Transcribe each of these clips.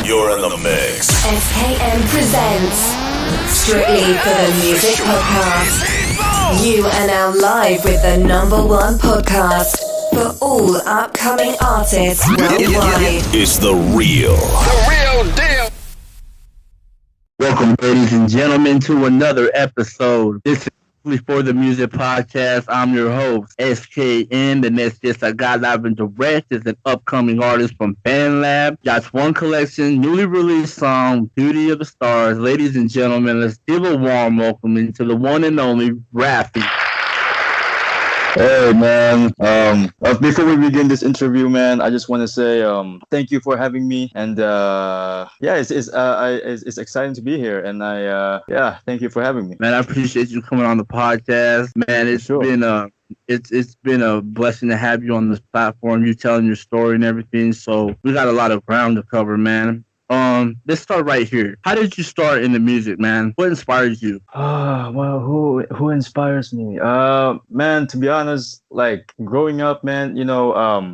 You're in the mix. SKM presents Strictly for the Music Podcast. You are now live with the #1 podcast for all upcoming artists worldwide. It's the real deal. Welcome, ladies and gentlemen, to another episode. This is Strictly for the Music Podcast. I'm your host, SKN. The next guest I got live and direct is an upcoming artist from Bandlab. Got one collection, newly released song, Beauty of the Stars. Ladies and gentlemen, let's give a warm welcome into the one and only Raffy. Hey man, before we begin this interview, man, I just want to say thank you for having me, and it's exciting to be here, and thank you for having me. Man, I appreciate you coming on the podcast. Man, it's been a blessing to have you on this platform. You telling your story and everything, so we got a lot of ground to cover, man. Let's start right here. How did you start in the music, man? What inspires you? Well, who inspires me? Man, to be honest, like growing up, man,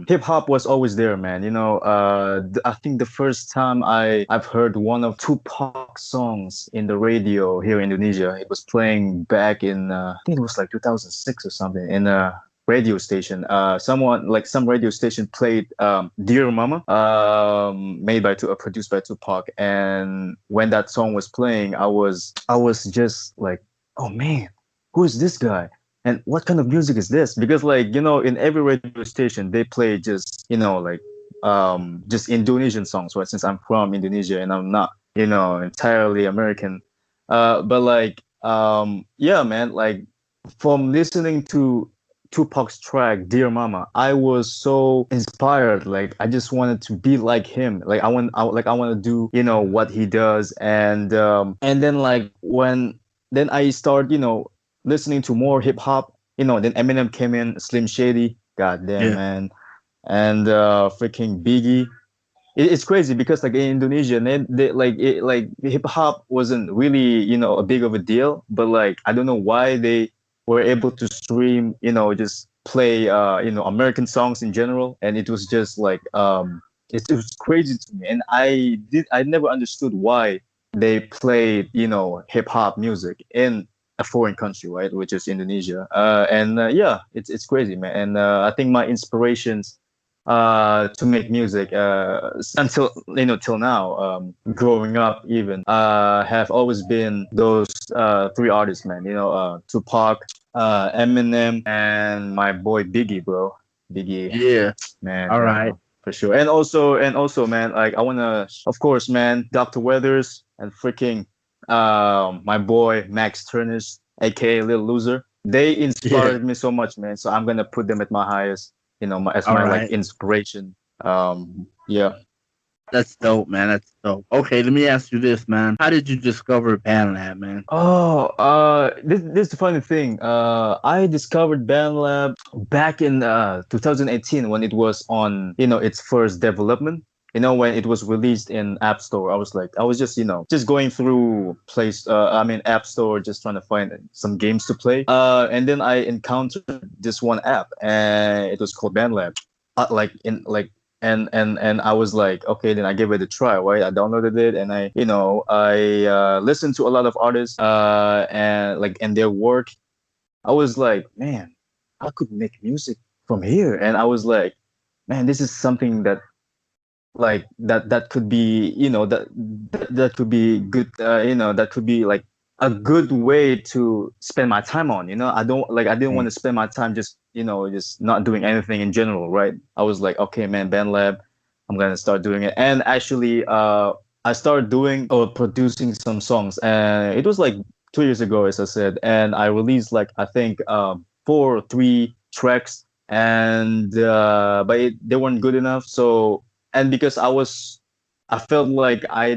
hip hop was always there, man. I think the first time I've heard one of Tupac songs in the radio here in Indonesia, it was playing back in I think it was like 2006 or something in radio station. Some radio station played Dear Mama, produced by Tupac. And when that song was playing, I was just like, oh man, who is this guy? And what kind of music is this? Because in every radio station they play just just Indonesian songs, right? Since I'm from Indonesia and I'm not entirely American, from listening to Tupac's track "Dear Mama," I was so inspired. Like I just wanted to be like him. I want to do what he does. And then I started listening to more hip hop. Then Eminem came in, Slim Shady, goddamn man, and freaking Biggie. It's crazy because in Indonesia, hip hop wasn't really a big of a deal, but I don't know why they were able to stream, just play, American songs in general. And it was just it was crazy to me. And I never understood why they played, hip hop music in a foreign country, right? Which is Indonesia. It's crazy, man. And I think my inspirations to make music until till now, growing up even, have always been those three artists, man. Tupac, Eminem, and my boy Biggie, bro. Biggie, Yeah, man. all right, for sure. And also, man, I wanna, of course, man, Dr. Weathers and freaking my boy Max Turners, aka Little Loser. They inspired me so much, man. So I'm gonna put them at my highest. My inspiration. That's dope, man. That's dope. Okay, let me ask you this, man. How did you discover Bandlab, man? This is the funny thing. I discovered Bandlab back in 2018 when it was on its first development. When it was released in App Store, I was just going through App Store, just trying to find some games to play. And then I encountered this one app, and it was called Bandlab. And I was like, okay, then I gave it a try, right? I downloaded it, and I listened to a lot of artists, and their work. I was like, man, I could make music from here, and I was like, man, this is something that that could be that could be good, that could be a good way to spend my time on. I didn't want to spend my time just not doing anything in general, right? I was like, okay, man, Bandlab, I'm gonna start doing it. And actually I started doing or producing some songs, and it was 2 years ago, as I said, and I released I think 4 or 3 tracks, and but they weren't good enough. So, and because I felt like I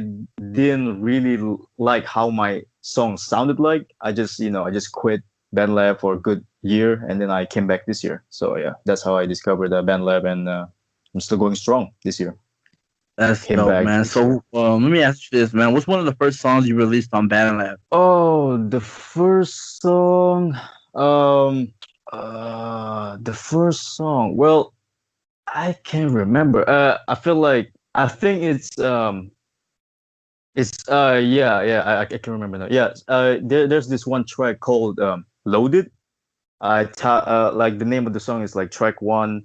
didn't really like how my song sounded like, I just quit Bandlab for a good year, and then I came back this year. So yeah, that's how I discovered Bandlab, and I'm still going strong this year. That's dope, man. So let me ask you this, man. What's one of the first songs you released on Bandlab? Oh, the first song. The first song. Well, I can't remember. I think it's It's yeah, I can remember now. Yeah, there's this one track called Loaded. Like the name of the song is like track one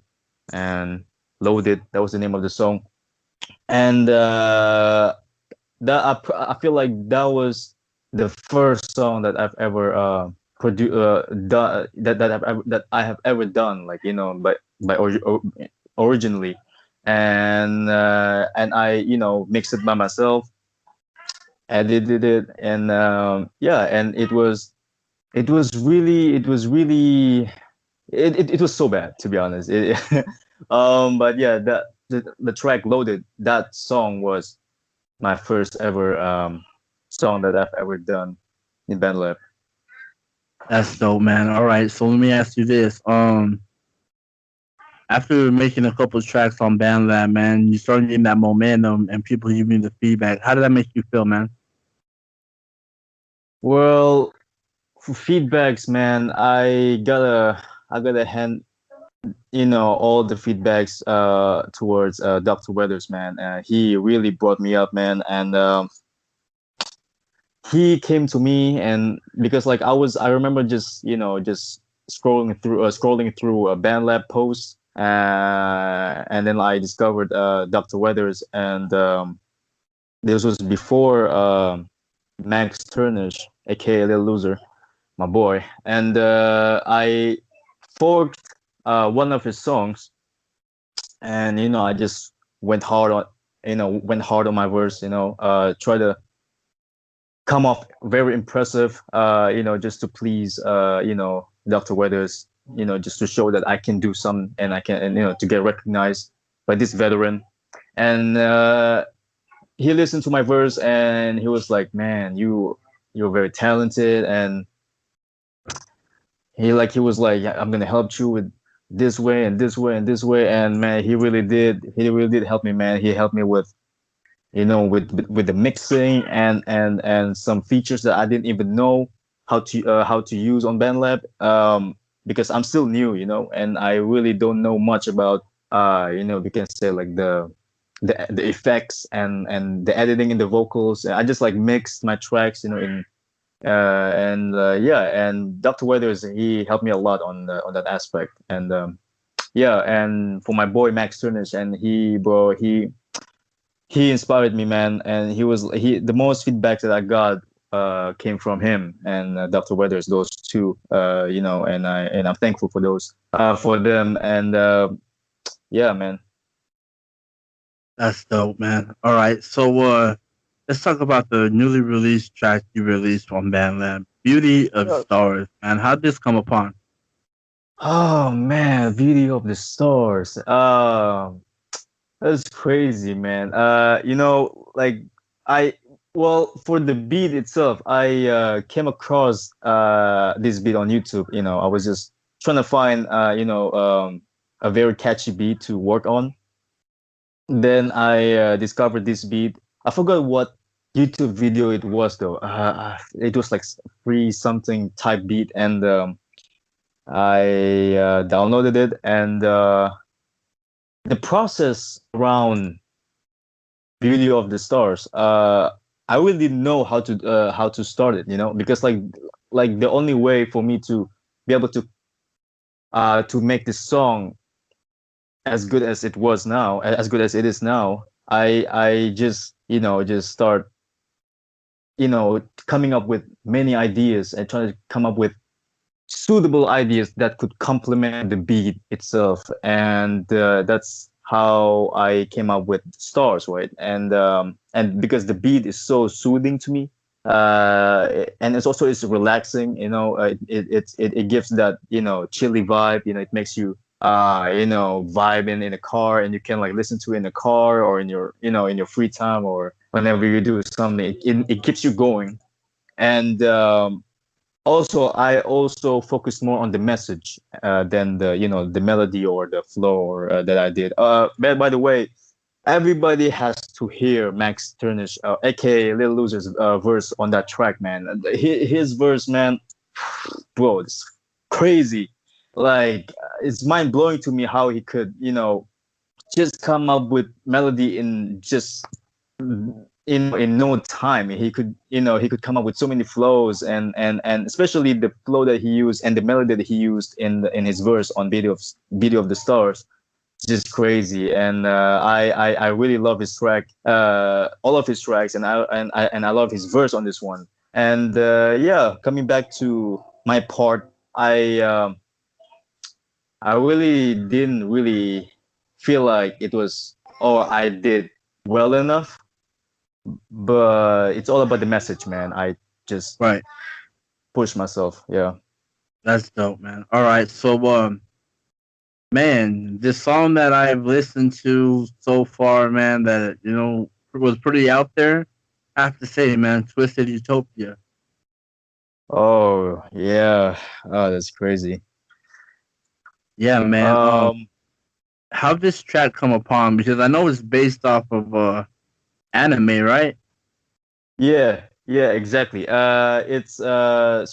and Loaded. That was the name of the song. And I feel like that was the first song that I've ever done that I have ever done, like, you know, originally. And I, you know, mixed it by myself, edited it, and yeah, and it was so bad, to be honest. But yeah, the track Loaded, that song was my first ever song that I've ever done in Bandlab. That's dope, man. All right, so let me ask you this. After making a couple of tracks on Bandlab, man, you started getting that momentum and people giving you the feedback. How did that make you feel, man? Well, for feedbacks, man, I gotta hand, you know, all the feedbacks towards Dr. Weathers, man. He really brought me up, man, and he came to me, and because like I remember just, you know, just scrolling through a Bandlab post, and then I discovered Dr. Weathers, and this was before Max Turnish, aka Little Loser, my boy, and I forked one of his songs, and you know, I just went hard on my verse, you know, try to come off very impressive, you know, just to please, you know, Dr. Weathers, you know, just to show that I can do some, and I can, and you know, to get recognized by this veteran. And he listened to my verse, and he was like, "Man, you're very talented," and he was like, "Yeah, I'm gonna help you with this way and this way and this way." And man, he really did help me, man. He helped me with, you know, with the mixing, and some features that I didn't even know how to use on Bandlab, because I'm still new, you know, and I really don't know much about, you know, we can say like the effects and the editing in the vocals. I just like mixed my tracks, you know, in and yeah, and Dr. Weathers, he helped me a lot on that aspect. And yeah, and for my boy Max Turnish, and he inspired me, man. And he the most feedback that I got came from him and Dr. Weathers, those two, you know, and I'm thankful for those, for them. And yeah, man. That's dope, man. All right, so let's talk about the newly released track you released on Bandlab, "Beauty of Stars." Man, how'd this come upon? Oh man, video of the stars. That's crazy, man. You know, like I well, for the beat itself, I came across this beat on YouTube. You know, I was just trying to find you know, a very catchy beat to work on. Then I discovered this beat. I forgot what YouTube video it was though. It was like free something type beat, and I downloaded it, and the process around Beauty of the Stars, I really didn't know how to start it, you know, because like the only way for me to be able to make this song as good as it was now, as good as it is now, I just, you know, just start, you know, coming up with many ideas and trying to come up with suitable ideas that could complement the beat itself. And that's how I came up with Stars, right? And because the beat is so soothing to me, and it's relaxing, you know, it gives that, you know, chilly vibe, you know, it makes you you know, vibing in a car, and you can like listen to it in the car or in your, you know, in your free time, or whenever you do something, it keeps you going. And also, I also focused more on the message than the, you know, the melody or the flow, or that I did. By the way, everybody has to hear Max Turnish, aka Little Loser's verse on that track, man. His verse, man, bro, it's crazy. Like, it's mind blowing to me how he could, you know, just come up with melody in just in no time he could come up with so many flows, and especially the flow that he used and the melody that he used in his verse on video of the stars, just crazy. And I really love his track, all of his tracks, and I love his verse on this one. And yeah, coming back to my part, I really didn't really feel like it was, or I did well enough, but it's all about the message, man. I just Right. push myself. Yeah. That's dope, man. All right. So, man, this song that I've listened to so far, man, that, was pretty out there. I have to say, man, Twisted Utopia. Oh yeah. Oh, that's crazy. Yeah, man. Um. How this track come upon? Because I know it's based off of anime, right? Yeah. Yeah. Exactly. It's so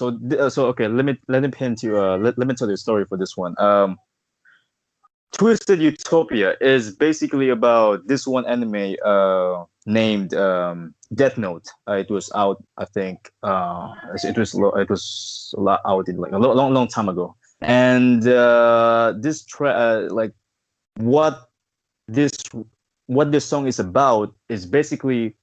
okay. Let me hint you. Let me tell you a story for this one. Twisted Utopia is basically about this one anime named Death Note. It was out, I think. It was a lot out in like a long time ago. And like what this what this song is about is basically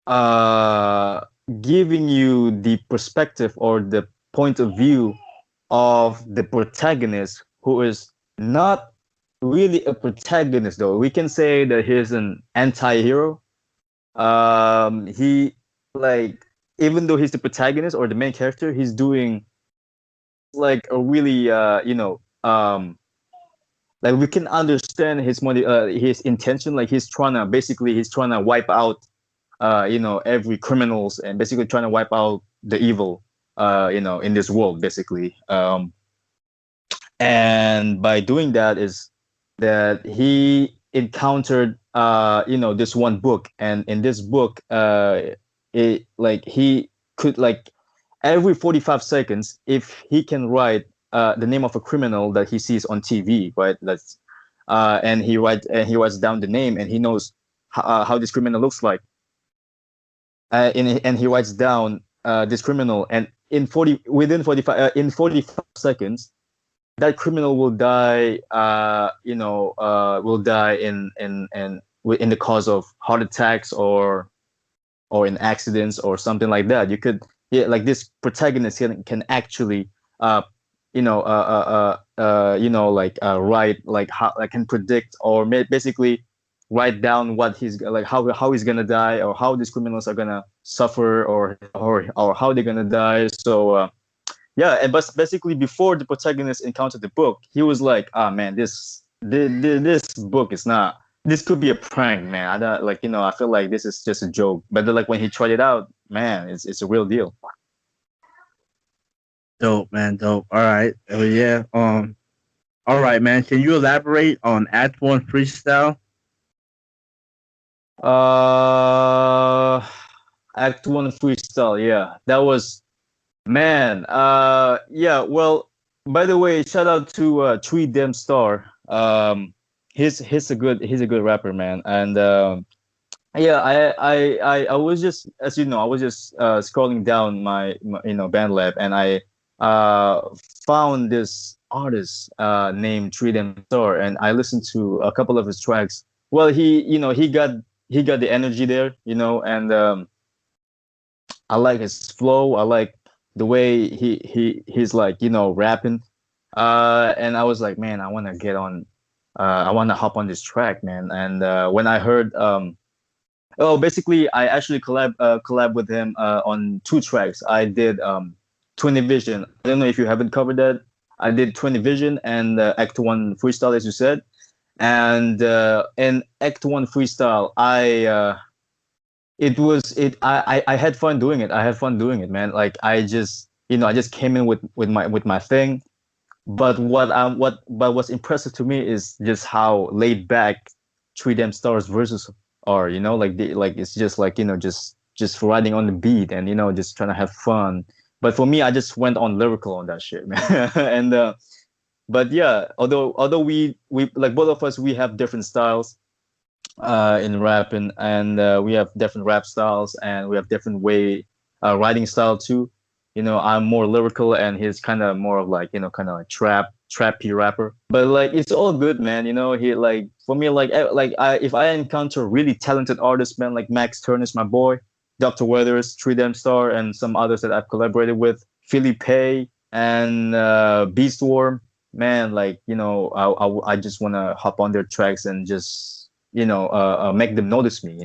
uh giving you the perspective or the point of view of the protagonist, who is not really a protagonist, though. We can say that he's an anti-hero. He, like, even though he's the protagonist or the main character, he's doing like a really like we can understand his intention. Like he's trying to wipe out every criminals, and basically trying to wipe out the evil in this world, basically. And by doing that is that he encountered this one book, and in this book it like he could, like, every 45 seconds, if he can write the name of a criminal that he sees on TV, right? That's and he writes down the name, and he knows how this criminal looks like, and he writes down this criminal, and within 45 seconds, that criminal will die. Will die in the cause of heart attacks, or in accidents or something like that. You could, yeah, like, this protagonist can actually write, like, how, like, can predict, or basically write down what he's like, how he's gonna die, or how these criminals are gonna suffer, or how they're gonna die. So yeah, and but basically, before the protagonist encountered the book, he was like, "Ah, man, this book is not. This could be a prank, man. I don't, like, I feel like this is just a joke." But then, like, when he tried it out, man, it's a real deal. Dope, man. Dope. All right. Oh yeah. All right, man. Can you elaborate on Act One Freestyle? Uh, Act One Freestyle. Yeah, that was, man. Yeah. Well, by the way, shout out to Tree Dem Star. He's a good rapper, man. And yeah, I was just, as you know, I was just scrolling down my Bandlab, and I found this artist named Tree Dem Star, and I listened to a couple of his tracks. Well, he got the energy there, and I like his flow. I like the way he's like, rapping. And I was like, man, I want to get on. I want to hop on this track, man. And when I heard, basically, I actually collab with him on two tracks. I did 20 Vision. I don't know if you haven't covered that. I did 20 Vision and Act One Freestyle, as you said. And in Act One Freestyle, I had fun doing it. I had fun doing it, man. Like, I just came in with my thing. But what's impressive to me is just how laid back Three Dem Stars verses are. Like it's just like, just riding on the beat, and just trying to have fun. But for me, I just went on lyrical on that shit, man. And but yeah, although we like, both of us, we have different styles. in rapping, and we have different rap styles, and we have different way writing style too. I'm more lyrical, and he's kind of more of like kind of like trappy rapper. But like it's all good, man. He like for me like if I encounter really talented artists, man, like Max Turner's my boy, Dr. Weathers, 3 Star, and some others that I've collaborated with, Philly Pay and Beastworm. Man, like I just want to hop on their tracks and just make them notice me.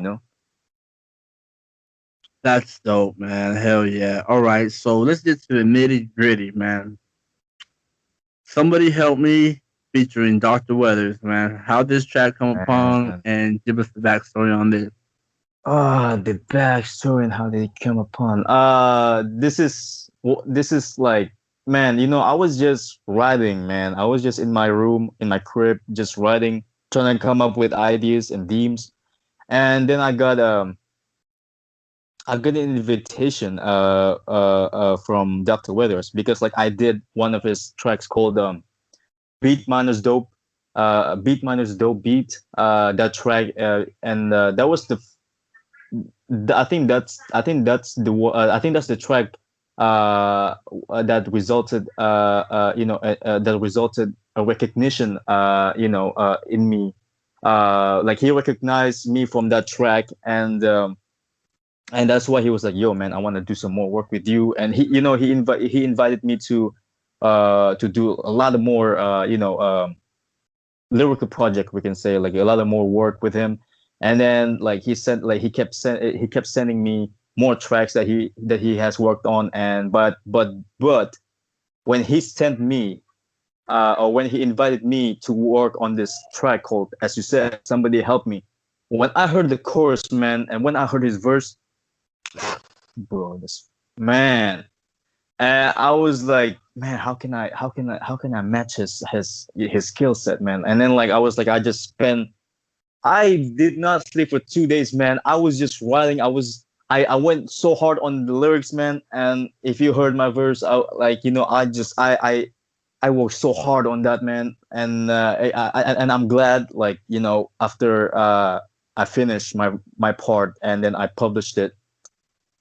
That's dope, man. Hell yeah. All right, so let's get to the nitty gritty, man. Somebody help me featuring Dr. Weathers, man. How this track come upon Man. and give us the backstory on this. The backstory and how they come upon. This is like, man. I was just writing, man. I was just in my room, in my crib, just writing, trying to come up with ideas and themes, and then I got an invitation from Dr. Weathers, because like I did one of his tracks called Beat Minus Dope, Beat Minus Dope Beat. That track, and that was I think that's the track that resulted that resulted a recognition in me. Like he recognized me from that track, and that's why he was like, "Yo, man, I want to do some more work with you." And he invited me to do a lot of more lyrical project, we can say, like a lot of more work with him. And then like he kept sending me more tracks that he has worked on. And but when he sent me or when he invited me to work on this track called, as you said, Somebody Help Me, when I heard the chorus, man, and when I heard his verse, bro, this man, and I was like, man, how can I match his skill set, man? And then like I was like, I did not sleep for 2 days, man. I was just writing. I went so hard on the lyrics, man. And if you heard my verse, I worked so hard on that, man. And I'm glad, like after I finished my part and then I published it,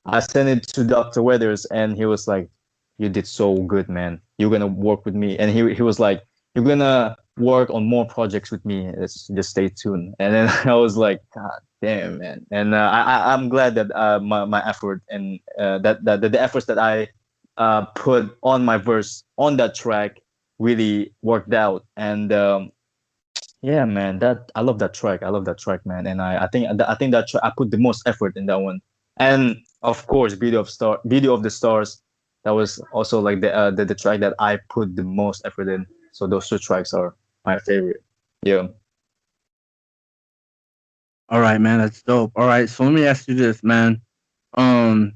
I sent it to Dr. Weathers, and he was like, "You did so good, man. You're gonna work with me." And he was like, "You're gonna work on more projects with me. Just stay tuned." And then I was like, "God damn, man!" And I'm glad that my effort and that the efforts that I put on my verse on that track really worked out. And yeah, man, that I love that track. I love that track, man. And I think that I put the most effort in that one. And of course, Video of the Stars. That was also like the track that I put the most effort in. So those two tracks are my favorite. Yeah. All right, man, that's dope. All right, so let me ask you this, man. Um,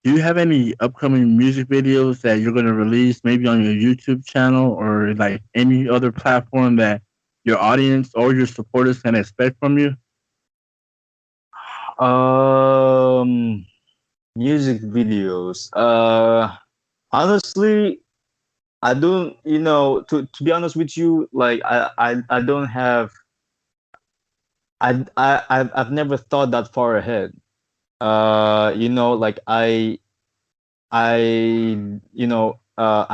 do you have any upcoming music videos that you're gonna release, maybe on your YouTube channel or like any other platform that your audience or your supporters can expect from you? Um, Music videos. Honestly, I don't. To be honest with you, like I don't have. I've never thought that far ahead. Like I I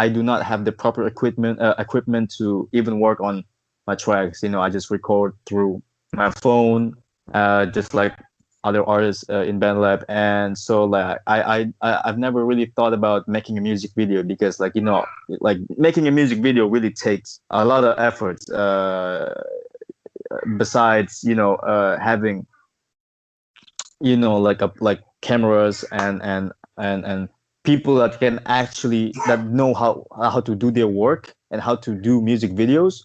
do not have the proper equipment to even work on my tracks. I just record through my phone, just like other artists in Bandlab. And so like I've never really thought about making a music video, because like like making a music video really takes a lot of efforts. Besides having like cameras and people that can actually that know how to do their work and how to do music videos,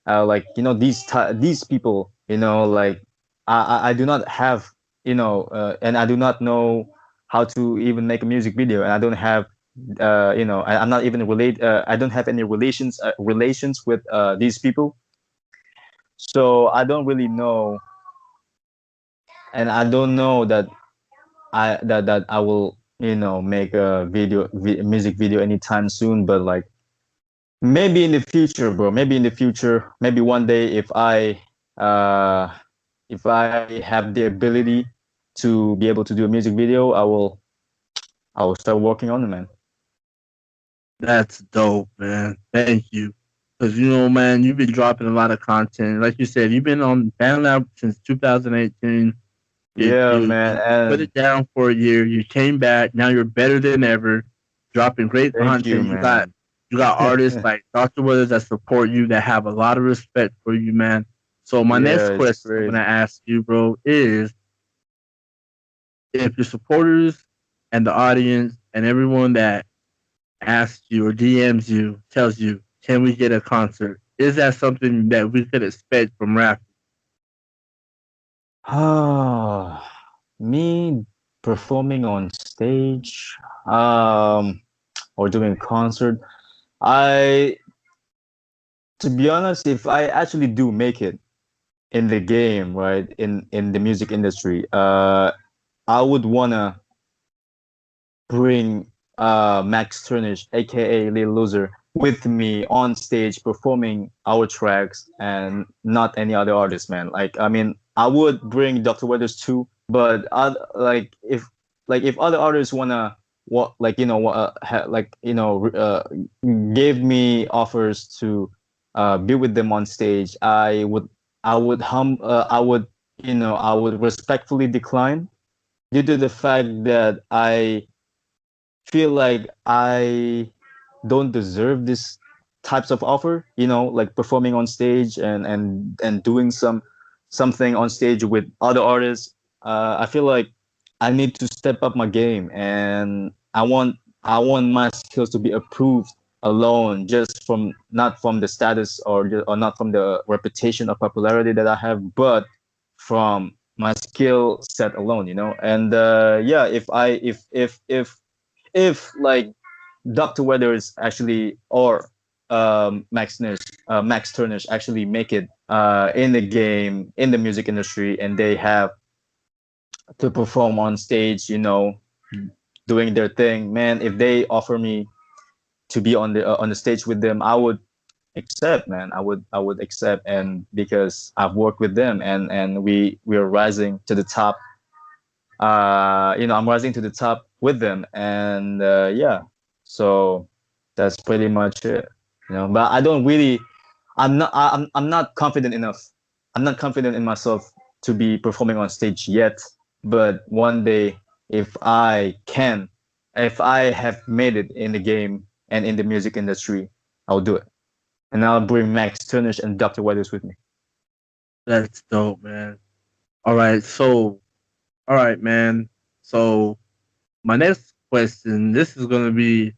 like these people, like I do not have, and I do not know how to even make a music video, and I don't have I'm not even I don't have any relations with these people. So I don't really know, and I don't know that I will make a music video anytime soon. But like maybe in the future, bro. Maybe in the future, maybe one day, if I uh, if I have the ability to be able to do a music video, I will start working on it, man. That's dope, man. Thank you. Because, you know, man, you've been dropping a lot of content. Like you said, you've been on Bandlab since 2018. Yeah, You man, put and it down for a year. You came back. Now you're better than ever, dropping great thank you, content. man. You got artists like Dr. Withers that support you, that have a lot of respect for you, man. So my Yeah, next it's question I'm great. gonna ask you, bro, is if your supporters and the audience and everyone that asks you or DMs you tells you, "Can we get a concert?" Is that something that we could expect from Raffy? Ah, me performing on stage, um, or doing concert. I, to be honest, if I actually do make it in the game, right, in the music industry, I would wanna bring Max Turnish, aka Lil Loser, with me on stage performing our tracks and not any other artist, man. Like, I mean, I would bring Dr. Weathers too, but if other artists wanna what like give me offers to be with them on stage, I would I would respectfully decline due to the fact that I feel like I don't deserve this types of offer, like performing on stage and doing something on stage with other artists. I feel like I need to step up my game, and I want my skills to be approved alone, just from not from the status or not from the reputation or popularity that I have, but from my skill set alone, and yeah, if like Dr. Weathers actually or Max Turnish actually make it in the game, in the music industry, and they have to perform on stage, doing their thing, man. If they offer me to be on the stage with them, I would accept, man. I would accept, and because I've worked with them, and we are rising to the top. I'm rising to the top with them, and yeah, so that's pretty much it. But I don't really, I'm not confident enough. I'm not confident in myself to be performing on stage yet. But one day, if I can, if I have made it in the game and in the music industry, I'll do it, and I'll bring Max Turnish and Dr. Weathers with me. That's dope, man. All right, so all right, man. So my next question, this is gonna be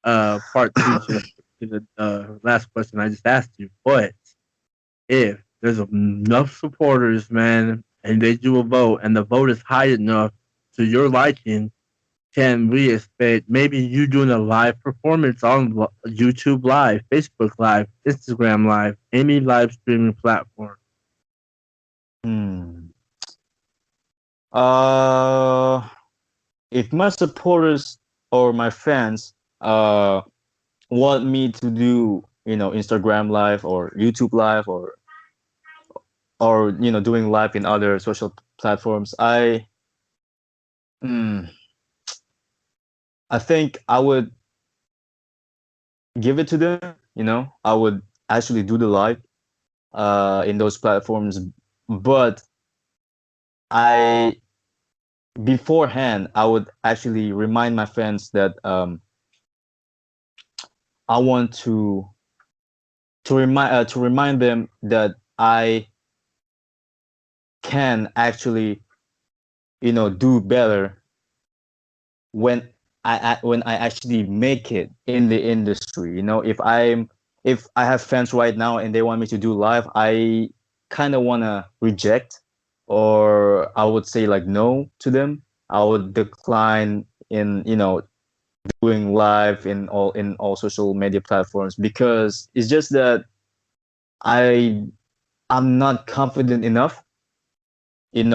part two to the last question I just asked you. But if there's enough supporters, man, and they do a vote, and the vote is high enough to your liking, can we expect maybe you doing a live performance on YouTube Live, Facebook Live, Instagram Live, any live streaming platform? Hmm. Uh, if my supporters or my fans want me to do, Instagram live or YouTube live or doing live in other social platforms, mm, I think I would give it to them. I would actually do the live in those platforms, but I beforehand I would actually remind my fans that I want to remind them that I can actually do better when when I actually make it in the industry. If I have fans right now and they want me to do live, I kind of want to reject, or I would say like no to them. I would decline in doing live in all social media platforms, because it's just that I I'm not confident enough, in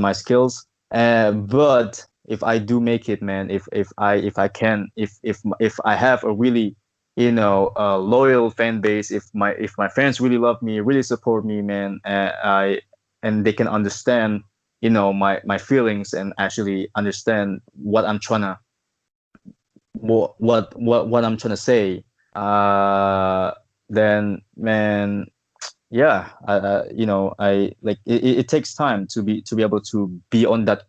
my skills. But if I do make it, man, if I can, if I have a really loyal fan base, if my fans really love me, really support me, man, I and they can understand, my feelings, and actually understand what I'm trying to say, then, man, yeah, I like it takes time to be able to be on that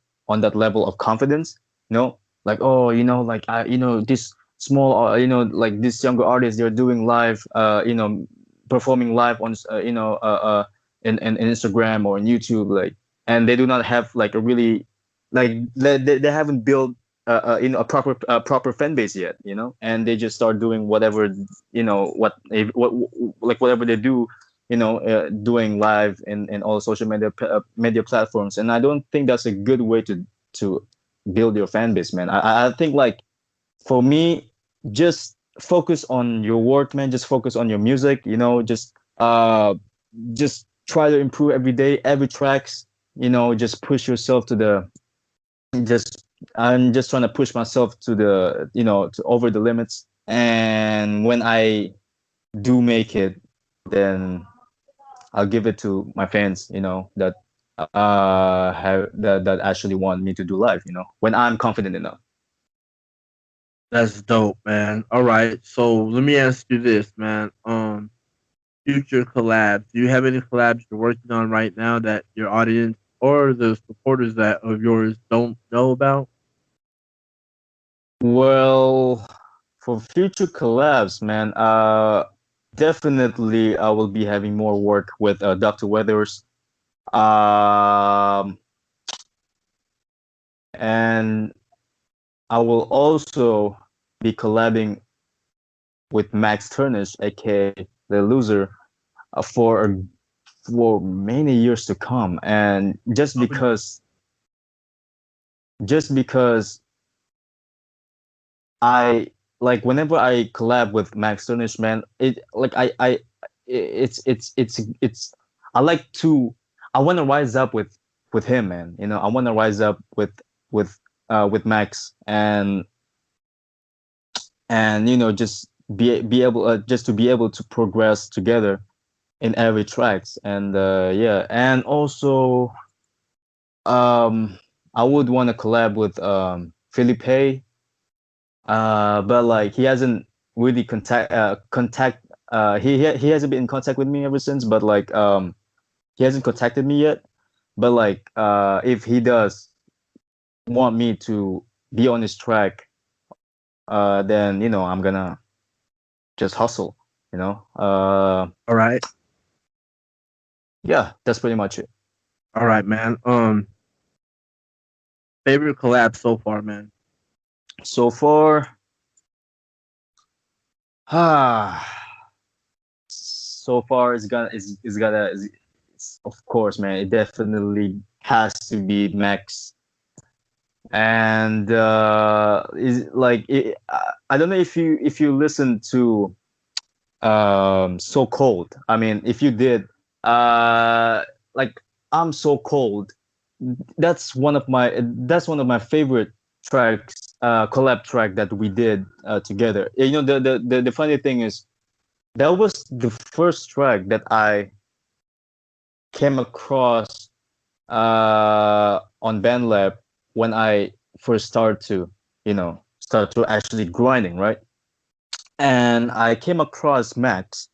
level of confidence, like, oh, like, this small, like, this younger artists, they're doing live, performing live on, in Instagram or on YouTube, like, and they do not have like a really, like, they haven't built, a proper fan base yet, and they just start doing whatever, what, like, whatever they do, doing live in all social media platforms. And I don't think that's a good way to build your fan base, man. I think, like, for me, just focus on your work, man. Just focus on your music, just try to improve every day, every tracks, just push yourself to the just I'm just trying to push myself to the, to over the limits. And when I do make it, then I'll give it to my fans, that that actually want me to do live, when I'm confident enough. That's dope, man. All right, so let me ask you this, man. Future collabs. Do you have any collabs you're working on right now that your audience or the supporters that of yours don't know about? Well, for future collabs, man, definitely I will be having more work with Dr. Weathers. Um, and I will also be collabing with Max Turnish, aka the loser, for many years to come. And just because I, like, whenever I collab with Max Turnish, man, it like it's I like to I want to rise up with him, man. I want to rise up with Max, and just be able, just to be able to progress together in every tracks. And yeah, and also, I would want to collab with Philippe, but like, he hasn't really contact he hasn't been in contact with me ever since, but like, he hasn't contacted me yet. But like, if he does want me to be on his track, then, I'm gonna just hustle, All right, yeah, that's pretty much it. all right, man. Favorite collab so far, man. So far, ah, of course, man, it definitely has to be Max. And is like I don't know if you listen to So Cold. I mean, if you did, like, I'm So Cold, that's one of my favorite tracks, collab track that we did together. The funny thing is, that was the first track that I came across on Bandlab when I first start to actually grinding, right? And I came across Max's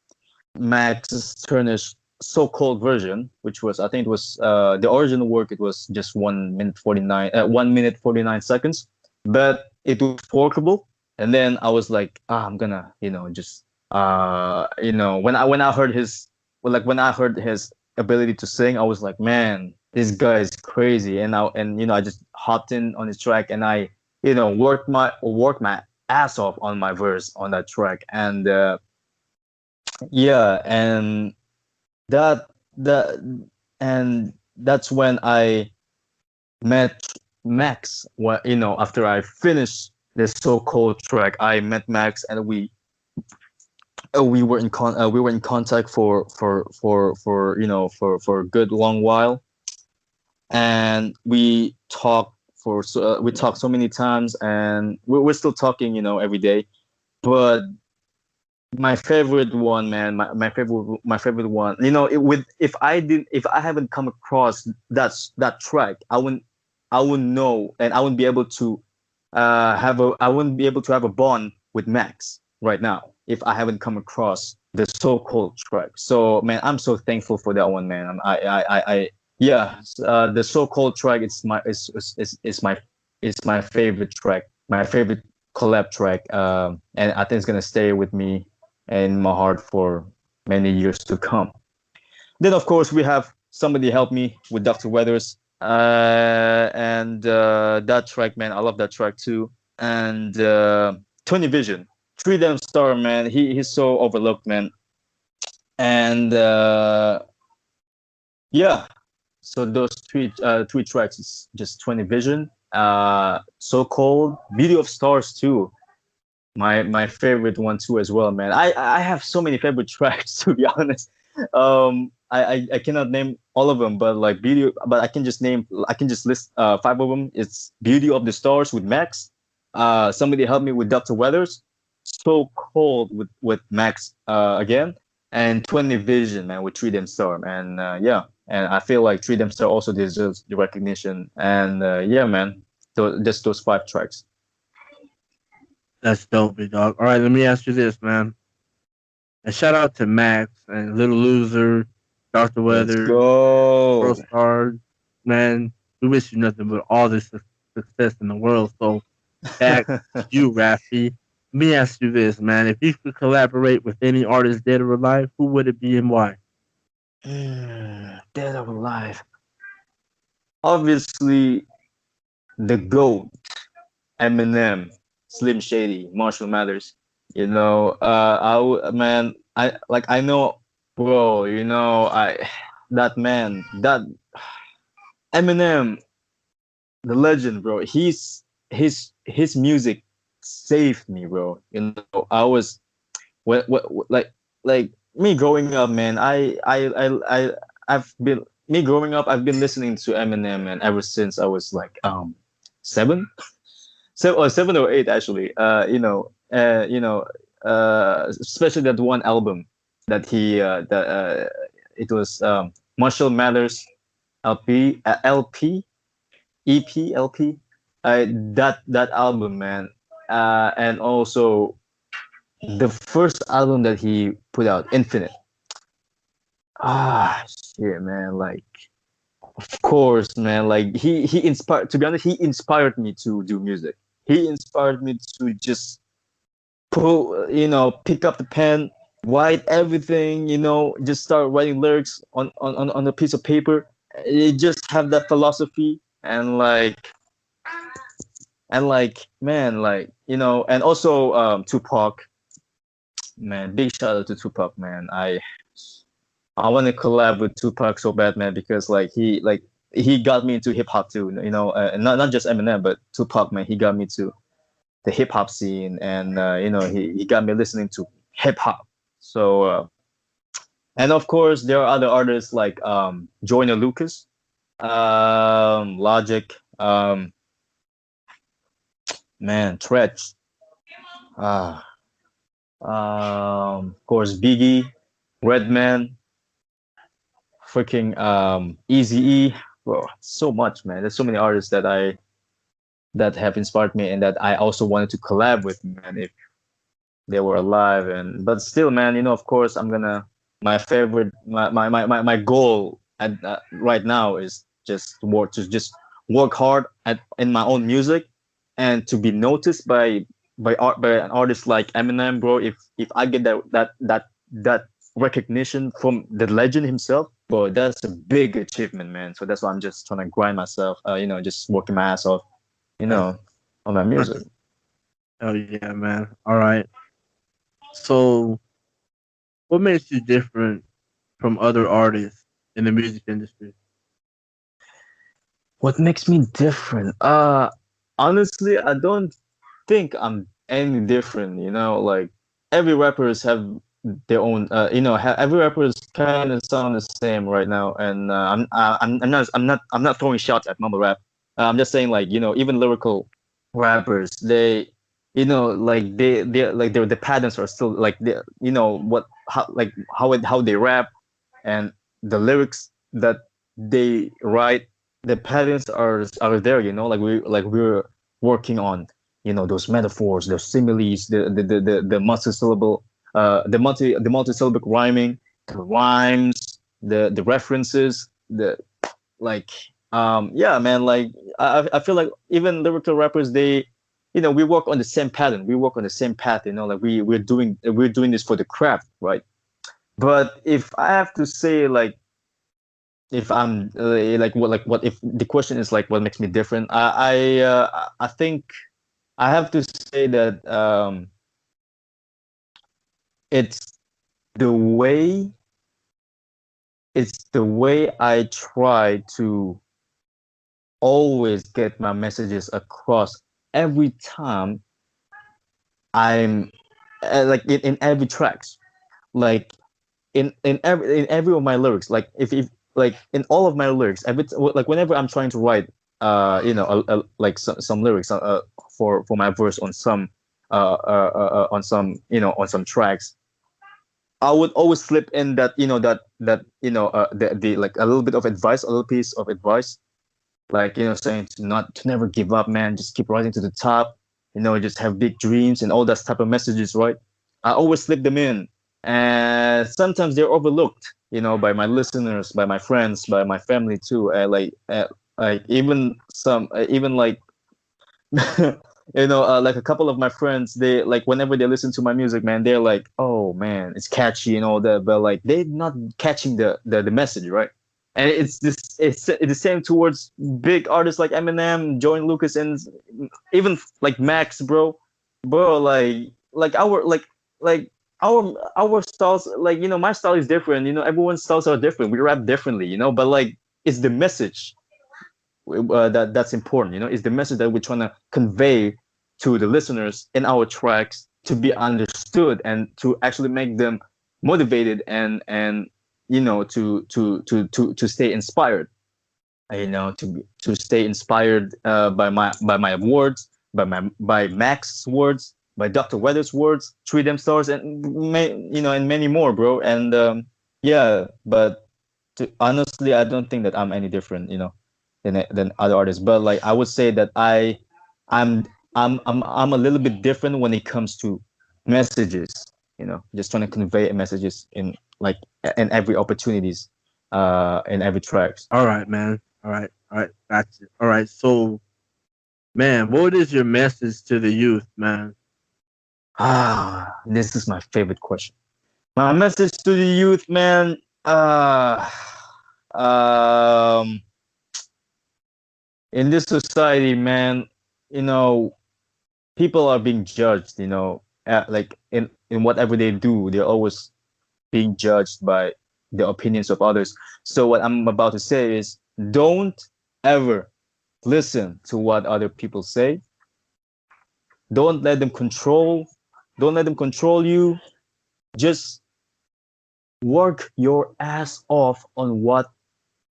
Turner's so-called version, which was, I think it was, the original work. It was just 1 minute 49 seconds, but it was workable. And then I was like, I'm gonna, just when I heard his ability to sing, I was like, man, this guy is crazy. And I just hopped in on his track, and I, worked my ass off on my verse on that track. And yeah, that that and that's when I met Max. After I finished this so-called track, I met Max, and we were in contact for a good long while. And we talked so many times, and we're still talking, every day. But My favorite one, man. My favorite one. You know, if I haven't come across that track, I wouldn't know, and I wouldn't be able to I wouldn't be able to have a bond with Max right now if I haven't come across the so-called track. So man, I'm so thankful for that one, man. I yeah, the so-called track. It's my favorite track, my favorite collab track, and I think it's gonna stay with me in my heart for many years to come. Then of course we have Somebody Help Me with Dr. Weathers, and that track, man, I love that track too. And Tony Vision, 3 Star, man, he's so overlooked, man. And yeah, so those three tracks is just 20 Vision, So Cold, Beauty of Stars too. My favorite one too as well, man. I have so many favorite tracks to be honest. I cannot name all of them, but like Beauty, but I can just list 5 of them. It's Beauty of the Stars with Max, Somebody Help Me with Dr. Weathers, So Cold with Max again, and 20 Vision, man, with 3 Star, and yeah, and I feel like 3 Star also deserves the recognition, and yeah, man, just those 5 tracks. That's dope, big dog. All right, let me ask you this, man. And shout out to Max and Little Loser, Dr. Let's Weather, World go. Stars. Man, we wish you nothing but all the success in the world. So back to you, Raffy. Let me ask you this, man. If you could collaborate with any artist dead or alive, who would it be and why? Dead or alive? Obviously, the GOAT, Eminem, Slim Shady, Marshall Mathers. Man, I know, bro. That man, that Eminem, the legend, bro. His music saved me, bro. I was like me growing up, man. I've been me growing up. I've been listening to Eminem, man, ever since I was like 7, 7 or 8 actually. Especially that one album that it was Marshall Mathers LP, EP, LP. That album, man, and also the first album that he put out, Infinite. Shit, man. Like, of course, man. Like he inspired. To be honest, he inspired me to do music. He inspired me to just pick up the pen, write everything. Just start writing lyrics on a piece of paper. You just have that philosophy and man, and also Tupac, man. Big shout out to Tupac, man. I want to collab with Tupac so bad, man, because he got me into hip hop too. And not just Eminem, but Tupac, man. He got me to the hip hop scene, and he got me listening to hip hop. So and of course there are other artists like Joyner Lucas, Logic, man, Tretch, uh, of course Biggie, Redman, freaking Easy E. Bro, so much, man. There's so many artists that have inspired me and that I also wanted to collab with, man, if they were alive. And but still, man, of course I'm gonna my favorite my goal right now is just work hard in my own music and to be noticed by an artist like Eminem, bro. If I get that recognition from the legend himself, bro, that's a big achievement, man. So that's why I'm just trying to grind myself, just working my ass off, on my music. Oh yeah, man. All right. So, what makes you different from other artists in the music industry? What makes me different? Honestly, I don't think I'm any different. Like every rappers have their own. Every rappers kind of sound the same right now, and I'm not throwing shots at mumble rap. I'm just saying, like, even lyrical rappers, they like they like the patterns are still like what how they rap, and the lyrics that they write, the patterns are there, like we're working on, those metaphors, those similes, the multi-syllable, the multi-syllabic rhyming, the rhymes, the references, the like yeah, man, like I feel like even lyrical rappers, they we work on the same pattern, we work on the same path, like we're doing this for the craft, right? But if I have to say, like, if I'm what if the question is like what makes me different, I think I have to say that it's the way it's the way I try to always get my messages across every time I'm like in every tracks, like in every of my lyrics, like if like in all of my lyrics, like whenever I'm trying to write like some lyrics for my verse on some tracks, I would always slip in that the like a little bit of advice, a little piece of advice, like saying to never give up, man, just keep rising to the top, just have big dreams and all that type of messages, right? I always slip them in, and sometimes they're overlooked, by my listeners, by my friends, by my family too, like even some even like like a couple of my friends, they like whenever they listen to my music, man, they're like, oh man, it's catchy and all that, but like they're not catching the message, right? And it's the same towards big artists like Eminem, Joyce Lucas, and even like Max, bro, like our styles, like my style is different, everyone's styles are different, we rap differently, but like it's the message that's important, is the message that we're trying to convey to the listeners in our tracks, to be understood and to actually make them motivated, and to stay inspired, to stay inspired by my words, by Max's words, by Dr. Weather's words, Three Dem Stars, and and many more, bro. And yeah, but honestly, I don't think that I'm any different, than other artists. But like I would say that I'm I'm a little bit different when it comes to messages. Just trying to convey messages in like in every opportunities, in every tracks. All right, man. All right. Gotcha. All right. So, man, what is your message to the youth, man? This is my favorite question. My message to the youth, man. Um, in this society, man, you know, people are being judged. Like in whatever they do, they're always being judged by the opinions of others. So what I'm about to say is, don't ever listen to what other people say. Don't let them control. Don't let them control you. Just work your ass off on what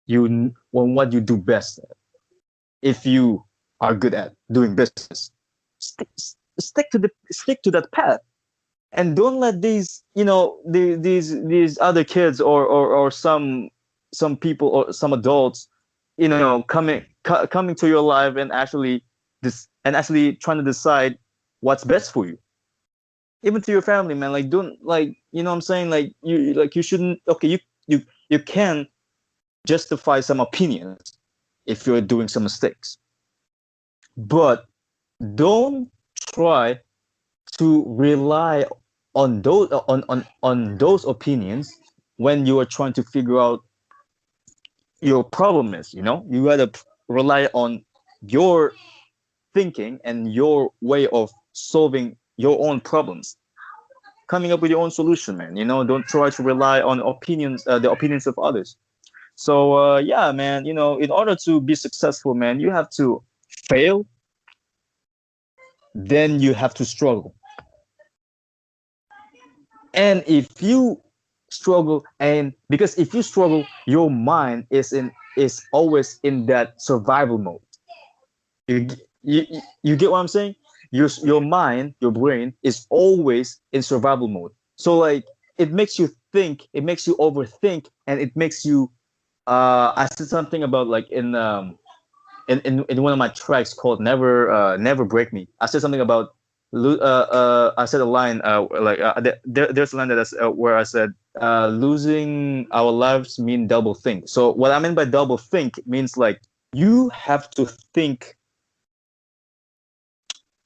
you do best. If you are good at doing business, stick, stick to that path, and don't let these other kids, or some people or some adults, coming to your life, and actually trying to decide what's best for you. Even to your family, man, like don't, like, what I'm saying, you shouldn't. Okay, you can justify some opinions if you're doing some mistakes, but don't try to rely on those opinions when you are trying to figure out your problem is. You gotta rely on your thinking and your way of solving your own problems, coming up with your own solution, man. Don't try to rely on the opinions of others. So yeah, man, in order to be successful, man, you have to fail, then you have to struggle. And if you struggle, and because if you struggle, your mind is always in that survival mode. You get what I'm saying? your mind, your brain is always in survival mode. So like it makes you think, it makes you overthink, and it makes you. I said something about like in one of my tracks called Never Break Me. I said something about I said a line there's a line where I said losing our lives mean double think. So what I mean by double think means like you have to think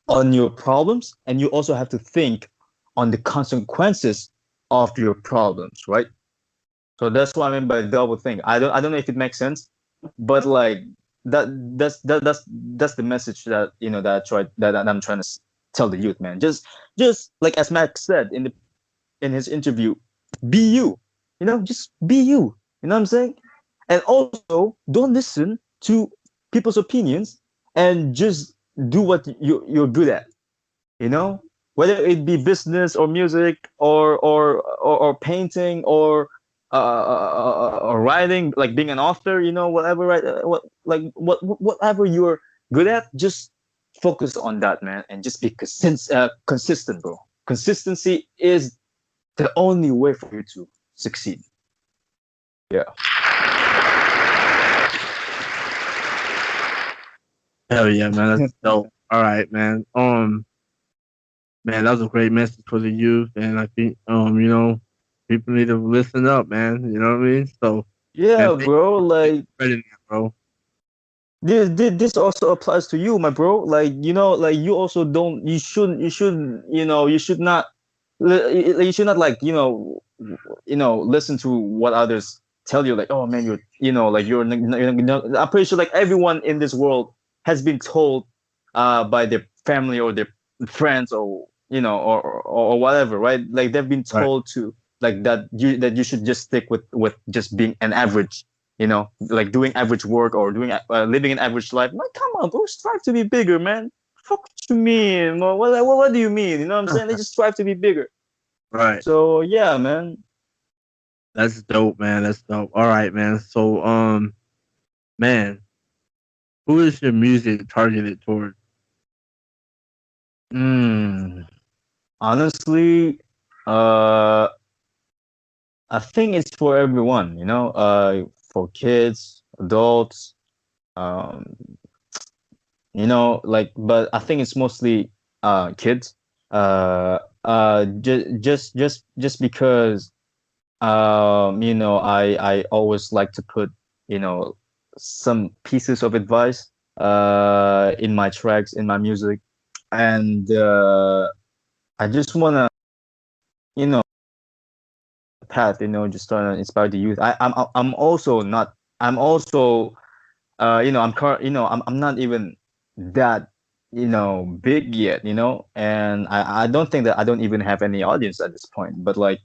on your problems, and you also have to think on the consequences of your problems, right? So that's what I mean by double think. I don't know if it makes sense, but like that that's the message that that I'm trying to tell the youth, man. Just like as Max said in his interview, be you. Just be you. You know what I'm saying? And also don't listen to people's opinions, and just do what you're good at. You know, whether it be business or music or painting or writing, like being an author, whatever, right? Whatever you're good at, just focus on that, man, and just be consistent, bro. Consistency is the only way for you to succeed. Yeah. Hell yeah, man. That's dope. All right, man. Man, that was a great message for the youth, and I think people need to listen up, man. You know what I mean? So Yeah, man, bro. Like bro. this also applies to you, my bro. Like like you also don't. You should not. You should not like listen to what others tell you. Like, oh man, like I'm pretty sure like everyone in this world has been told by their family or their friends or or whatever, right? Like they've been Right. told to like that you should just stick with just being an average, like doing average work or doing living an average life. Like, come on, bro, strive to be bigger, man. Fuck what you mean? What do you mean? You know what I'm saying? They just strive to be bigger. Right. So yeah, man. That's dope, man. That's dope. All right, man. So man, who is your music targeted toward? Honestly, I think it's for everyone, for kids, adults, um, like, but I think it's mostly kids. Just because I always like to put some pieces of advice in my tracks, in my music, and I just wanna path, just trying to inspire the youth. I'm also not. I'm also I'm not even that big yet, and I don't think that I don't even have any audience at this point. But like,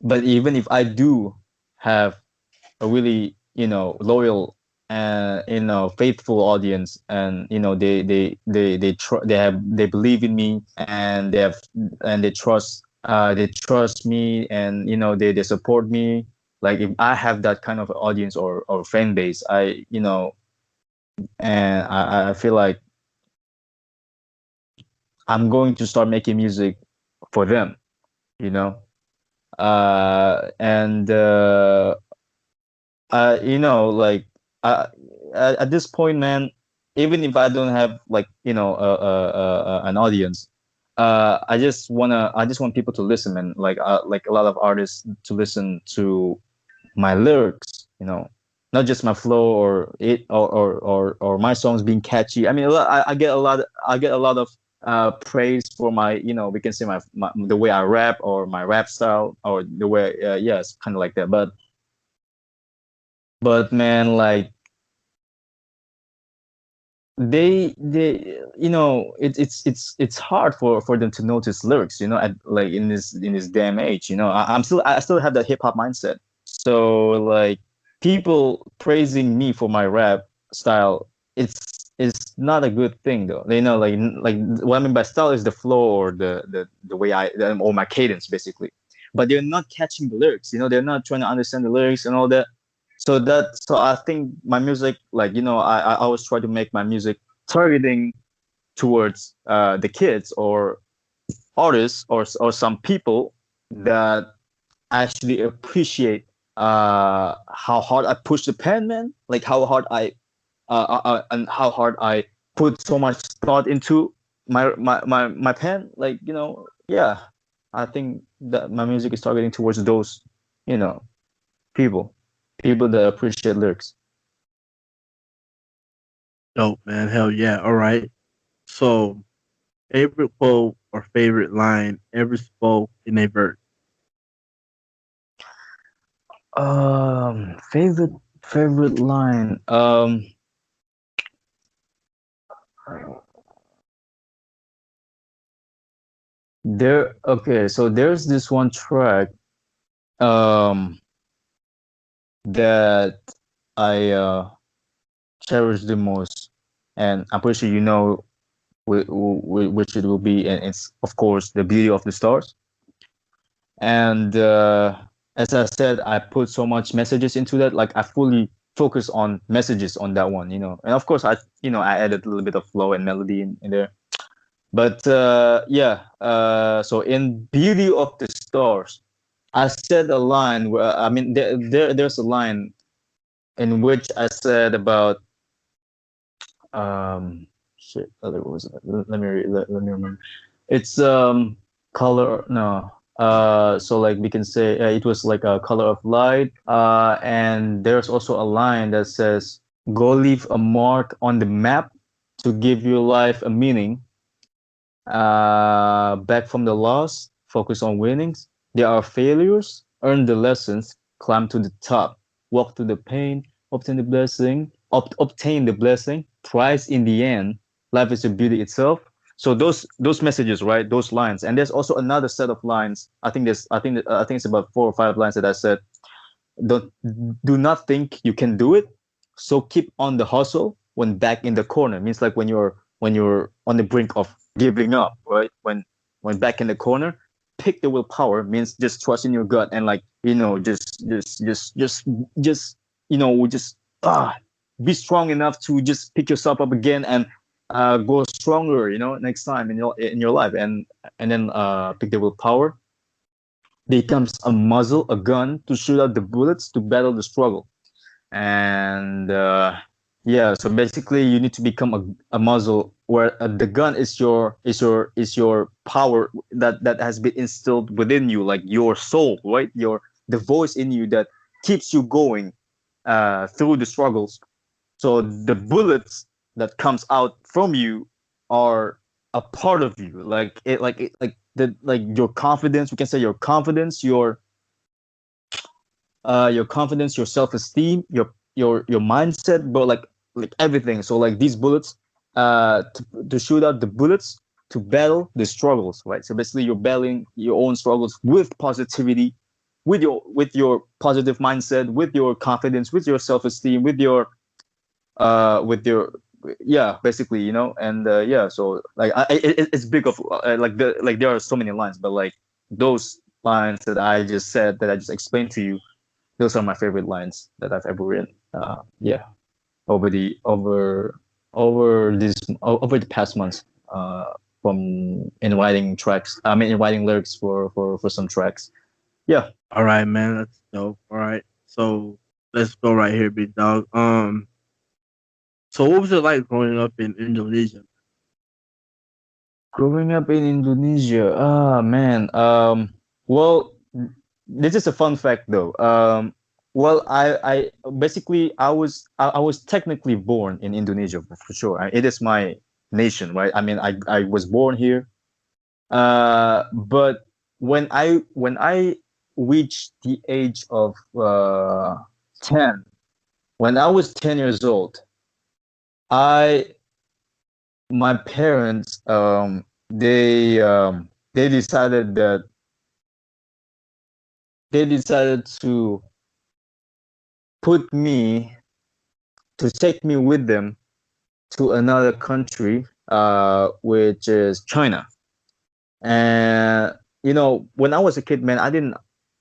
but even if I do have a really loyal and faithful audience, and they believe in me, and they trust me, and they support me. Like if I have that kind of audience or fan base, and I feel like I'm going to start making music for them, you know and like at this point, man, even if I don't have like an audience, I just want people to listen, and like a lot of artists to listen to my lyrics, not just my flow or my songs being catchy. I mean, I get a lot of praise for my, we can say my the way I rap, or my rap style, or the way yeah, it's kind of like that. But man, like they it's hard for them to notice lyrics, at like in this damn age. I still have that hip hop mindset. So like people praising me for my rap style, it's not a good thing though. Like what I mean by style is the flow, or the way or my cadence basically. But they're not catching the lyrics, they're not trying to understand the lyrics and all that. So I think my music, like, I always try to make my music targeting towards the kids or artists or some people that actually appreciate how hard I push the pen, man. Like how hard I and how hard I put so much thought into my pen. Like yeah, I think that my music is targeting towards those, you know, people, people that appreciate lyrics. Dope, man. Hell yeah. All right. So, favorite quote or favorite line ever spoke in a verse? Favorite line. There. Okay, so there's this one track um that I cherish the most, and I'm pretty sure you know which it will be, and it's of course the beauty of the stars. And as I said, I put so much messages into that. Like I fully focus on messages on that one, and of course I added a little bit of flow and melody in there. But yeah, so in beauty of the stars, I said a line where I mean there's a line in which I said about shit. What was it? Let me remember. It's color no. So like we can say it was like a color of light. And there's also a line that says, "Go leave a mark on the map to give your life a meaning. Back from the loss, focus on winnings. There are failures, earn the lessons, climb to the top, walk through the pain, obtain the blessing, obtain the blessing. Prize in the end. Life is a beauty itself." So those messages, right? Those lines, and there's also another set of lines. I think it's about 4 or 5 lines that I said. Don't do not think you can do it. So keep on the hustle when back in the corner. Means like when you're on the brink of giving up, right? When back in the corner, pick the willpower. Means just trust in your gut and like just just be strong enough to just pick yourself up again and go stronger. Next time in your life, and then pick the willpower becomes a muzzle, a gun to shoot out the bullets to battle the struggle. And yeah, so basically you need to become a muzzle where the gun is your power that has been instilled within you, like your soul, right? The voice in you that keeps you going through the struggles. So the bullets that comes out from you are a part of you, like your confidence. We can say your confidence, your self-esteem, your mindset, but like everything. So like these bullets, to shoot out the bullets to battle the struggles, right? So basically, you're battling your own struggles with positivity, with your positive mindset, with your confidence, with your self-esteem, with your yeah, basically, and yeah. So like it's big of like there are so many lines, but like those lines that I just said, that I just explained to you, those are my favorite lines that I've ever written. Yeah, over the over the past months, from in writing tracks. I mean, in writing lyrics for some tracks. Yeah. All right, man. That's dope. All right. So let's go right here, big dog. So what was it like growing up in Indonesia? Growing up in Indonesia, man. Well, this is a fun fact though. Well, I basically I was technically born in Indonesia for sure. It is my nation, right? I mean, I was born here. But when I reached the age of 10, when I was 10 years old, I my parents they decided that they decided to put me to take me with them to another country, which is China. And when I was a kid, man,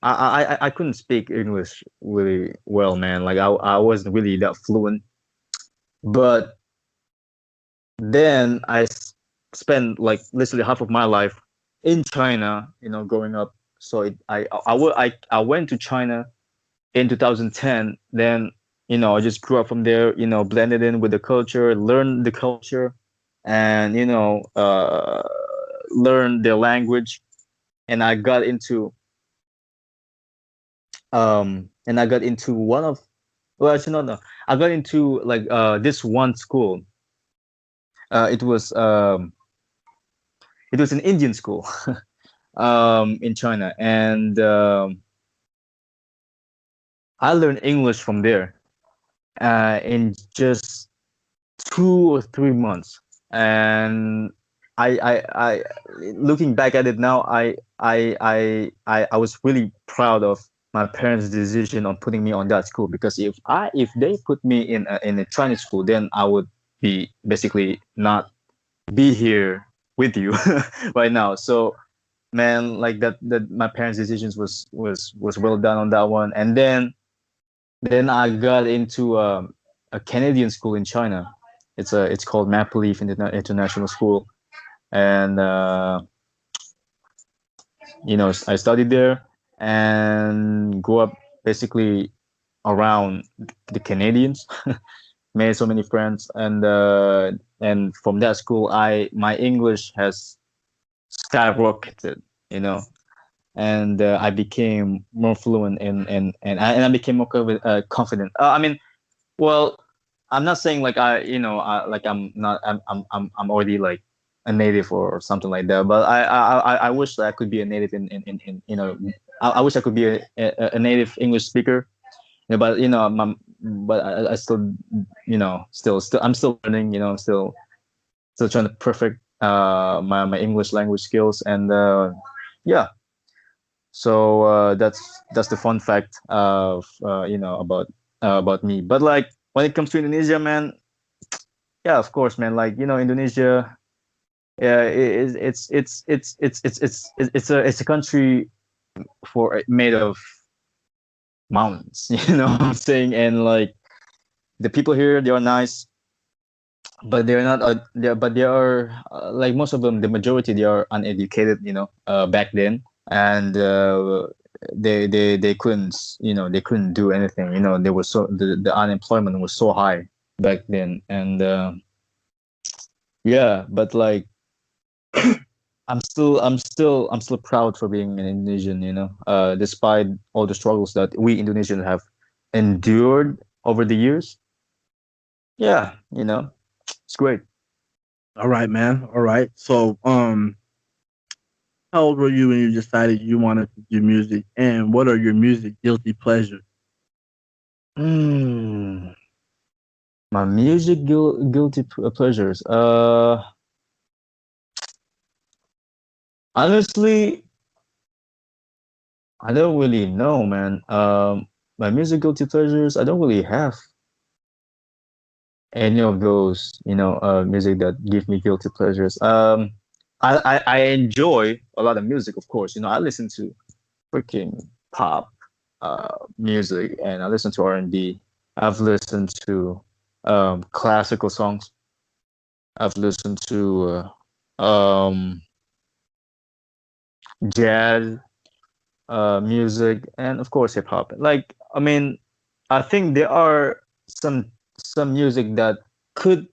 I couldn't speak English really well, man. Like I wasn't really that fluent. But then spent like literally half of my life in China, growing up. So I went to China in 2010. Then I just grew up from there. Blended in with the culture, learned the culture, and learned their language. And I got into one of well, actually no, I got into like this one school. It was an Indian school in China, and I learned English from there in just 2 or 3 months. And I looking back at it now, I was really proud of my parents' decision on putting me on that school, because if they put me in a Chinese school, then I would be basically not be here with you right now. So man, like that my parents' decisions was well done on that one. And then I got into a Canadian school in China. It's called Maple Leaf International School. And I studied there and grew up basically around the Canadians. Made so many friends. And from that school, my English has skyrocketed, and I became more fluent and I became more confident. I mean, well, I'm not saying like like I'm not I'm already like a native or something like that, but I wish that I could be a native in I wish I could be a native English speaker. But but I still still I'm still learning, still trying to perfect my English language skills. And yeah. So that's the fun fact of about me. But like when it comes to Indonesia, man, yeah, of course, man. Like Indonesia, yeah, it's a country made of mountains. You know what I'm saying? And like the people here, they are nice, but they're not. But they are like most of them, the majority, they are uneducated. Back then. And they couldn't they couldn't do anything. They were the unemployment was so high back then. And yeah, but like I'm still proud for being an Indonesian, despite all the struggles that we Indonesians have endured over the years. Yeah, it's great. All right, man. All right. So, how old were you when you decided you wanted to do music, and what are your music guilty pleasures? Mm, my music guilty pleasures. Honestly, I don't really know, man. My music guilty pleasures, I don't really have any of those, music that give me guilty pleasures. I enjoy a lot of music, of course. I listen to freaking pop music, and I listen to R&B. I've listened to classical songs. I've listened to jazz music, and of course hip hop. Like, I mean, I think there are some music that could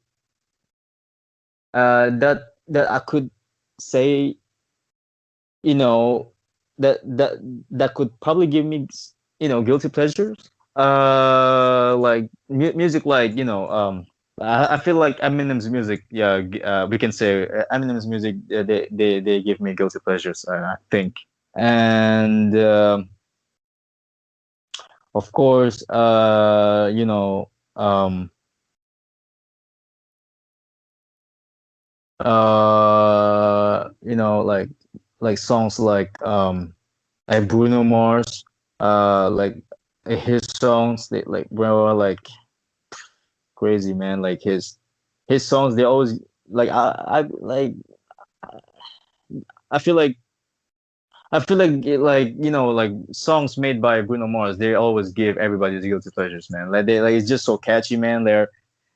that I could say, that that could probably give me guilty pleasures. Like music, like I feel like Eminem's music. Yeah, we can say Eminem's music. They give me guilty pleasures. I think. And of course, like songs like Bruno Mars, like his songs, they like bro, like crazy, man. Like his songs, they always like I feel like like like songs made by Bruno Mars, they always give everybody the guilty pleasures, man. Like they like it's just so catchy, man. They're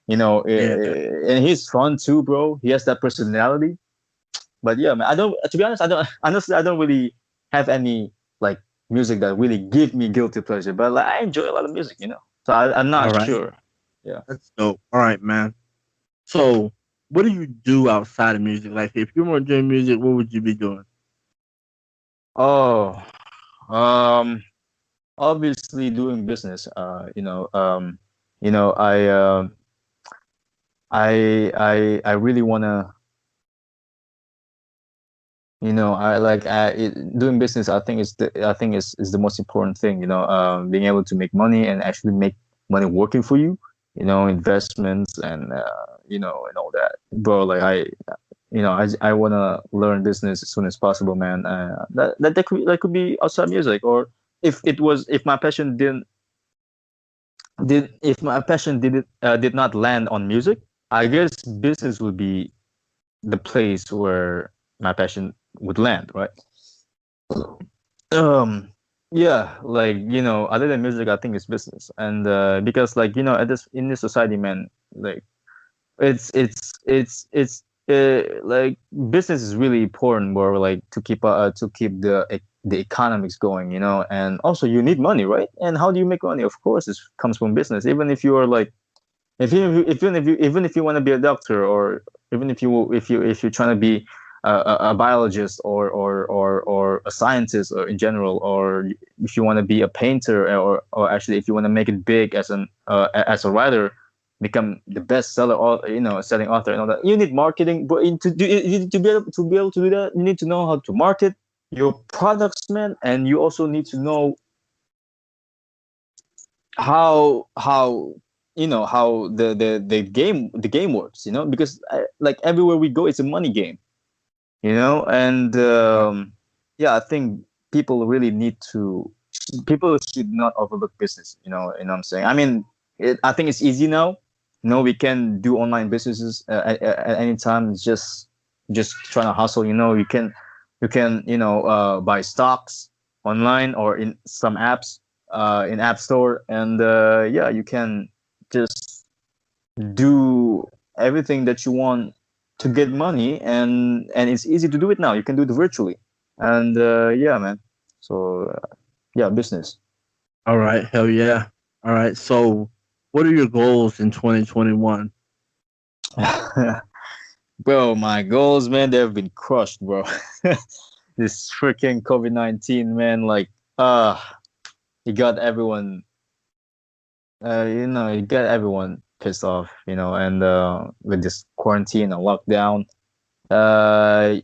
Yeah, and he's fun too, bro. He has that personality. But yeah, man, I don't. To be honest, I don't. Honestly, I don't really have any like music that really give me guilty pleasure. But like, I enjoy a lot of music, you know. So I'm All not right, sure. Yeah. that's dope. All right, man. So, what do you do outside of music? Like, if you weren't doing music, what would you be doing? Oh, um, obviously doing business. You know, I really wanna, doing business. I think is the most important thing. Being able to make money and actually make money working for you. Investments and and all that, bro. Like I wanna learn business as soon as possible, man. That could be outside music, or if my passion did not land on music, I guess business would be the place where my passion would land, right? Um, yeah, like other than music, I think it's business, and because like at this in this society, man, like it's like business is really important, bro. Like to keep the economics going, and also you need money, right? And how do you make money? Of course, it comes from business. Even if you are like even if you want to be a doctor, or even if you're trying to be a biologist, or a scientist, or in general, or if you want to be a painter, or actually if you want to make it big as a writer, become the bestseller, or selling author and all that, you need marketing. But to be able to do that, you need to know how to market your products, man, and you also need to know how how the game works, because like everywhere we go, it's a money game, and yeah, I think people should not overlook business, what I'm saying. I mean, I think it's easy now. We can do online businesses at any time. It's just trying to hustle. You can buy stocks online or in some apps, in App Store, and yeah, you can just do everything that you want to get money, and it's easy to do it now. You can do it virtually, and yeah, man. So yeah, business. All right, hell yeah. All right, so what are your goals in 2021? Bro, my goals, man, they've been crushed, bro. This freaking COVID-19, man, like it got everyone, it got everyone pissed off, and with this quarantine and lockdown, uh,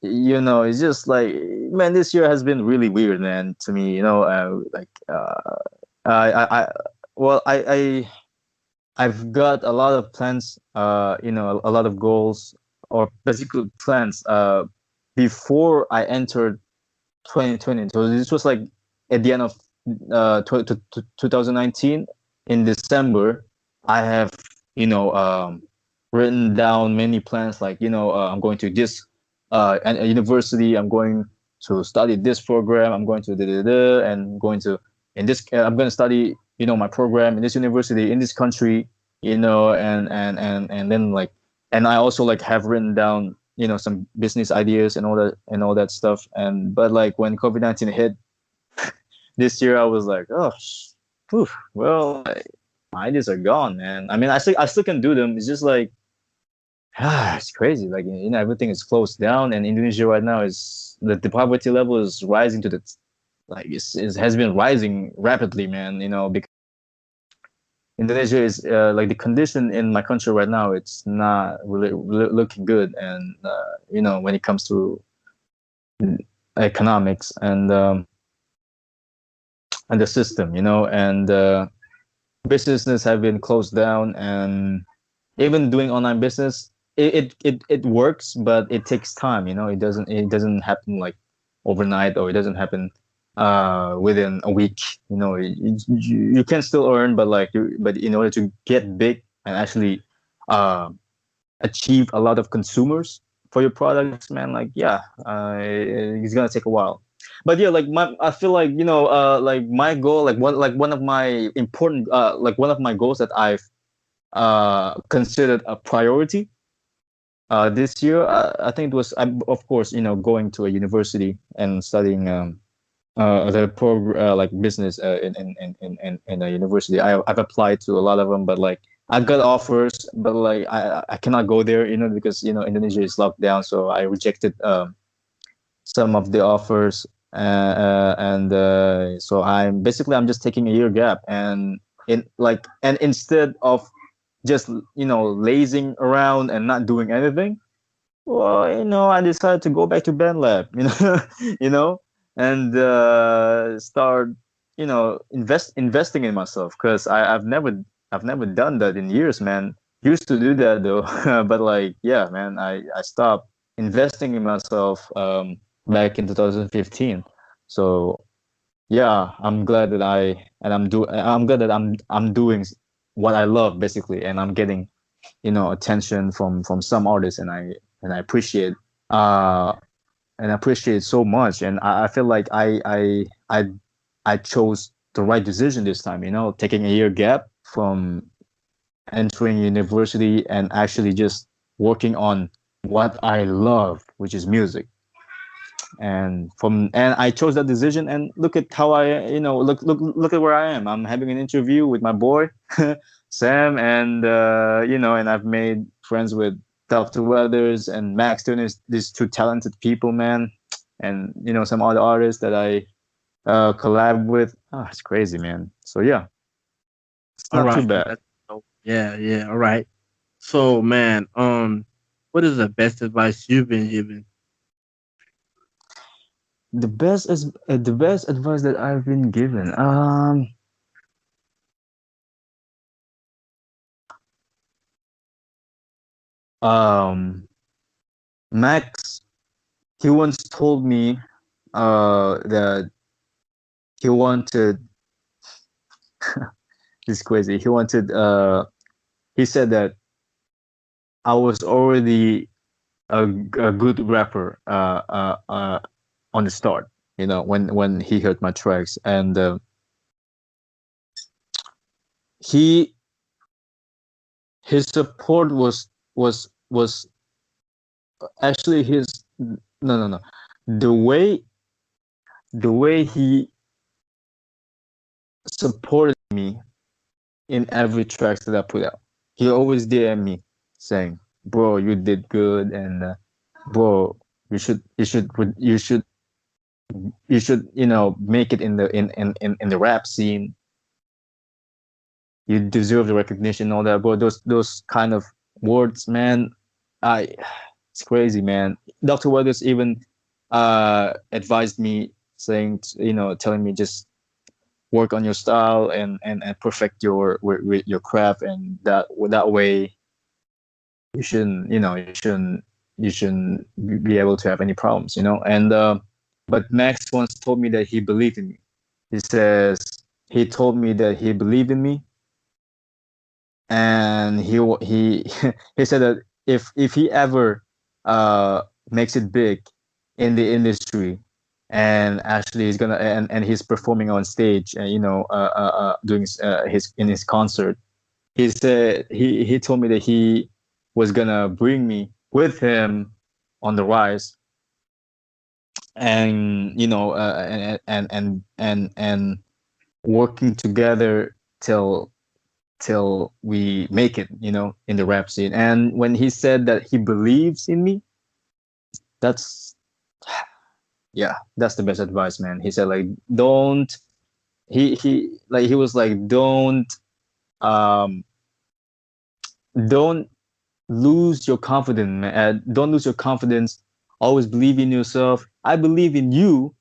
it's just like, man, this year has been really weird, man, to me. I well, I've got a lot of plans, a lot of goals, or basically plans, before I entered 2020. So this was like at the end of 2019, in December. I have, written down many plans, like, I'm going to this a university. I'm going to study this program. I'm going to and going to in this. I'm going to study, my program in this university in this country, and then like, and I also like have written down, some business ideas and all that stuff. And but like when COVID-19 hit this year, I was like, oh, well, my ideas are gone, man. I mean, I still can do them. It's just like, it's crazy. Like, everything is closed down, and Indonesia right now is the poverty level is rising to the, like, it has been rising rapidly, man. Because Indonesia is like the condition in my country right now. It's not really looking good, and when it comes to economics and the system, and businesses have been closed down, and even doing online business, it works, but it takes time. It doesn't happen like overnight, or it doesn't happen within a week. You can still earn, but but in order to get big and actually uh, achieve a lot of consumers for your products, man, like, yeah, it's gonna take a while. But yeah, like I feel like, like my goal, like one of my important, like one of my goals that I've considered a priority, This year, I think it was, of course, going to a university and studying the like business in a university. I've applied to a lot of them, but like I got offers, but like I cannot go there, because Indonesia is locked down, so I rejected some of the offers, and so I'm just taking a year gap, and instead of just lazing around and not doing anything, well, I decided to go back to Bandlab, you know, and start, investing in myself, because I've never done that in years, man. Used to do that though, but like, yeah, man, I stopped investing in myself back in 2015. So yeah, I'm glad that I'm doing what I love, basically, and I'm getting attention from some artists, and I appreciate uh and I appreciate it so much, and I feel like I chose the right decision this time, taking a year gap from entering university and actually just working on what I love, which is music. And I chose that decision, and look at how I look at where I am. I'm having an interview with my boy Sam, and I've made friends with Dr. Weathers and Max Tunis, these two talented people, man, and some other artists that I collab with. Oh, it's crazy, man. So yeah, it's All not too right. bad. Yeah, yeah. All right. So, man, what is the best advice you've been given? The best advice that I've been given. Um, Max, he once told me that he wanted this is crazy. He said that I was already a good rapper on the start, when he heard my tracks, and he his support was actually his no, the way he supported me in every tracks that I put out. He always DM me saying, "Bro, you did good," and "Bro, you should make it in the rap scene. You deserve the recognition, all that, bro." Those kind of words, man. I It's crazy, man. Dr. Weathers even advised me, saying, telling me, just work on your style, and perfect your craft, and that way you shouldn't be able to have any problems, and but Max once told me that he believed in me. He told me that he believed in me, and he he said that if he ever makes it big in the industry, and actually he's gonna and he's performing on stage, and doing his concert, he told me that he was gonna bring me with him on the rise, and and working together till we make it, in the rap scene. And when he said that he believes in me, that's yeah, that's the best advice, man. He said, like, don't he was like, um don't lose your confidence, man. Don't lose your confidence. Always believe in yourself. I believe in you.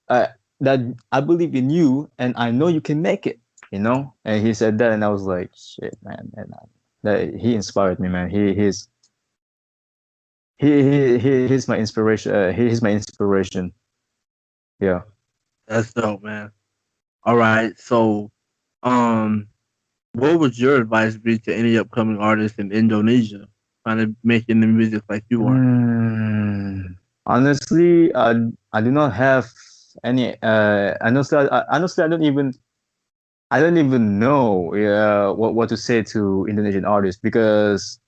Uh, that I believe in you, and I know you can make it. And he said that, and I was like, shit, man. And that he inspired me, man. He's my inspiration. He's my inspiration. Yeah. That's dope, man. All right. So, um, what would your advice be to any upcoming artists in Indonesia trying to making the music like you are? Honestly, I do not have any. Honestly, I don't even know what to say to Indonesian artists, because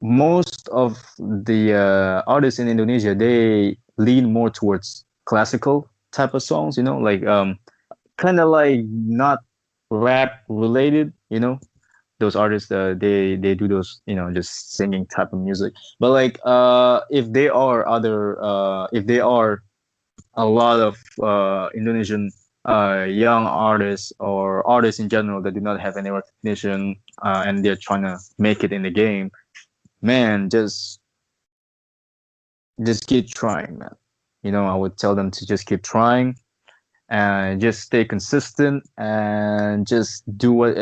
most of the artists in Indonesia, they lean more towards classical type of songs, like kind of like not rap related, those artists, they do those, just singing type of music. But like if they are if they are a lot of Indonesian young artists or artists in general that do not have any recognition, and they're trying to make it in the game, man, just keep trying, man. I would tell them to just keep trying and just stay consistent and just do what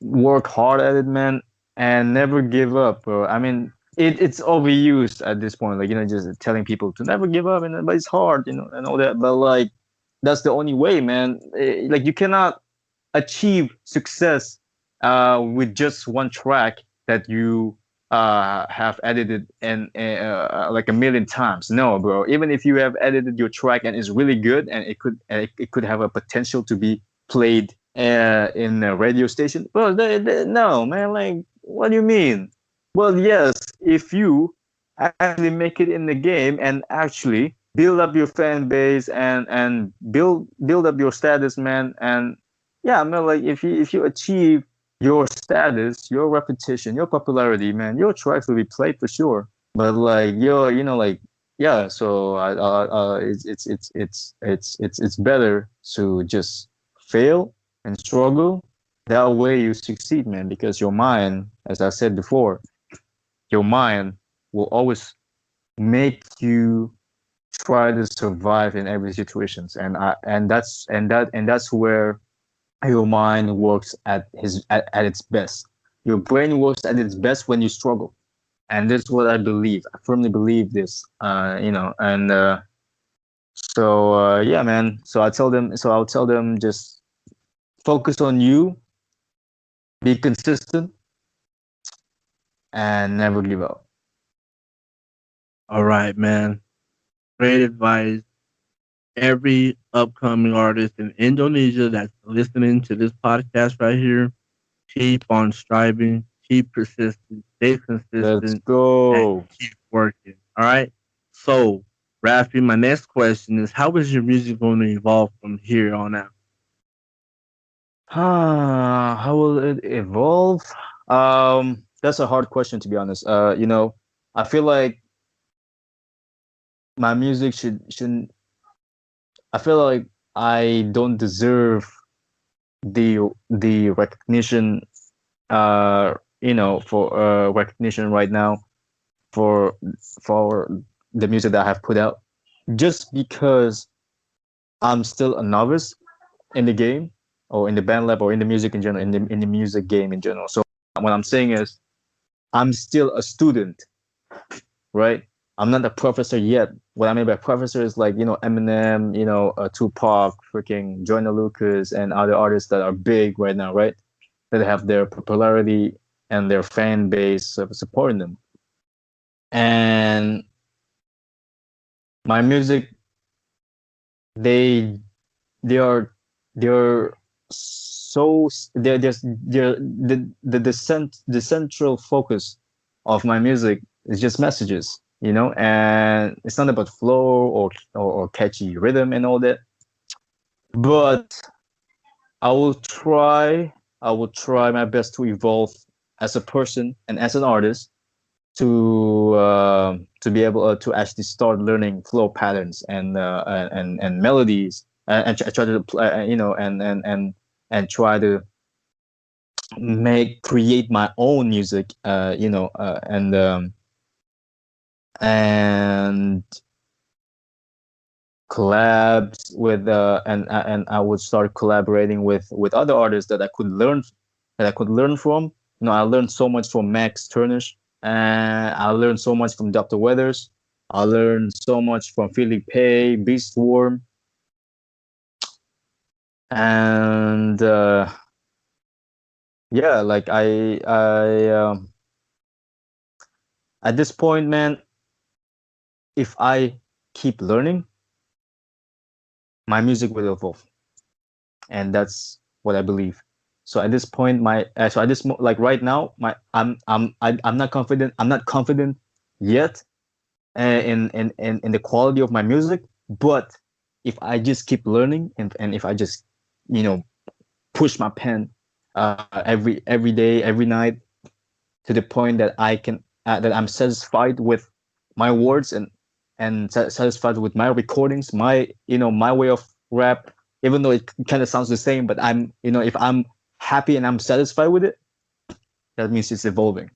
work hard at it, man, and never give up, bro. I mean, it's overused at this point, like, just telling people to never give up, but it's hard, and all that. But like, that's the only way, man. Like, you cannot achieve success with just one track that you have edited and like a million times. No, bro. Even if you have edited your track and it's really good and it could have a potential to be played in a radio station. Well, no, man. Like, what do you mean? Well, yes, if you actually make it in the game and actually build up your fan base and build up your status, man, and yeah, I mean, like, if you achieve your status, your reputation, your popularity, man, your tracks will be played for sure. But like, like, yeah. So it's better to just fail and struggle. That way you succeed, man, because your mind, as I said before, your mind will always make you try to survive in every situations, and that's where your mind works at its best. Your brain works at its best when you struggle, and that's what I believe. I firmly believe this. And so yeah, man. So I'll tell them, just focus on you, be consistent, and never give up. All right, man. Great advice. Every upcoming artist in Indonesia that's listening to this podcast right here, keep on striving, keep persistent, stay Let's consistent, and go. keep working. All right. So, Raffy, my next question is: how is your music going to evolve from here on out? How will it evolve? That's a hard question, to be honest. I feel like my music shouldn't. I feel like I don't deserve the recognition. For recognition right now for for the music that I have put out, just because I'm still a novice in the game, or in the band lab, or in the music in general, in the music game in general. So what I'm saying is, I'm still a student, right? I'm not a professor yet. What I mean by professor is, like, Eminem, Tupac, freaking Joyner Lucas, and other artists that are big right now, right? That have their popularity and their fan base supporting them. And my music, they they are they're so they're just they're the central focus of my music is just messages, and it's not about flow or catchy rhythm and all that. But I will try my best to evolve as a person and as an artist, to be able to actually start learning flow patterns and melodies, and try to and try to create my own music, and collabs with and I would start collaborating with other artists that I could learn from. I learned so much from Max Turnish, and I learned so much from Dr. Weathers. I learned so much from Philip Pay, Beastworm, and yeah, like at this point, man, if I keep learning, my music will evolve, and that's what I believe. So at this point, like right now, I'm not confident. I'm not confident yet in the quality of my music. But if I just keep learning, and if I just, you know, push my pen every day, every night, to the point that I can that I'm satisfied with my words, and satisfied with my recordings, my, you know, my way of rap, even though it kind of sounds the same, but I'm, you know, if I'm happy and I'm satisfied with it, that means it's evolving.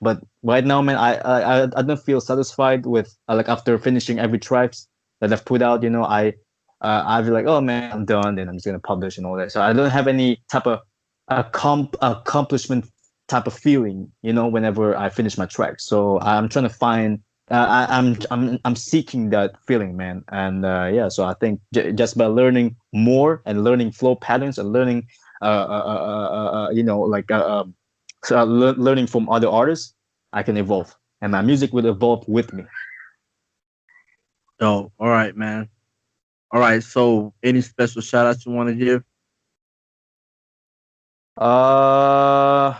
But right now, man, I don't feel satisfied with like after finishing every tracks that I've put out. You know, I feel like, oh man, I'm done, and I'm just gonna publish and all that. So I don't have any type of accomplishment type of feeling, you know, whenever I finish my track. So I'm trying to find. I'm seeking that feeling, man, and yeah. So I think just by learning more and learning flow patterns and learning, you know, like so learning from other artists, I can evolve, and my music will evolve with me. Oh, all right, man. All right. So, any special shout outs you want to give? Uh,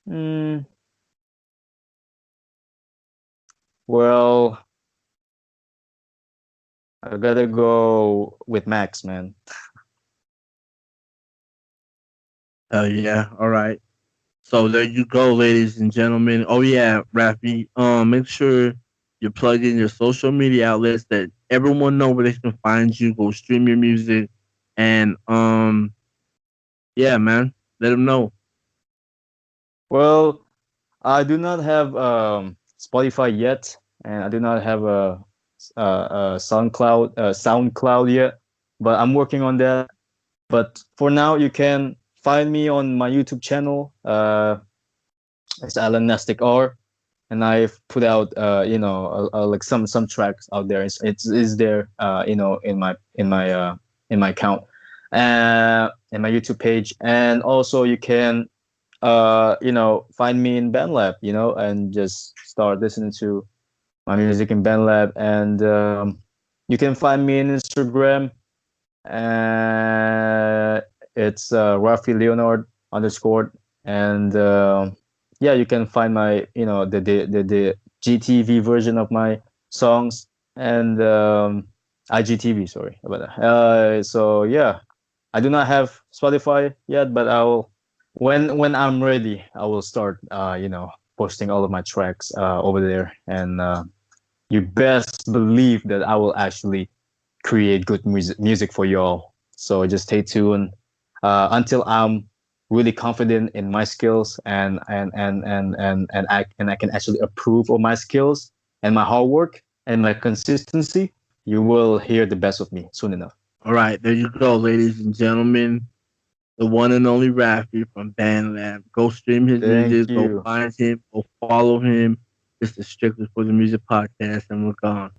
mm, well, I gotta go with Max, man. Yeah. All right. So there you go, ladies and gentlemen. Oh yeah, Raffy. Make sure you plug in your social media outlets that everyone know where they can find you. Go stream your music, and yeah, man, let them know. Well, I do not have Spotify yet, and I do not have SoundCloud yet, but I'm working on that. But for now, you can find me on my YouTube channel. It's Alan Nastic R, and I've put out you know, like some tracks out there. It's is there, you know, in my account, in my YouTube page, and also you can you know, find me in Bandlab, you know, and just start listening to my music in Bandlab. And you can find me on Instagram. uh, it's Raffy Leonard underscore. And yeah, you can find my, you know, the GTV version of my songs, and IGTV, sorry about that. So yeah, I do not have Spotify yet, but I'll, when I'm ready, I will start you know, posting all of my tracks over there. And you best believe that I will actually create good music for y'all. So just stay tuned until I'm really confident in my skills, and I can actually approve of my skills and my hard work and my consistency. You will hear the best of me soon enough. All right, there you go, ladies and gentlemen. The one and only Raffy from Bandlab. Go stream his Thank music. Go you. find him. Go follow him. This is strictly for the music podcast, and we're gone.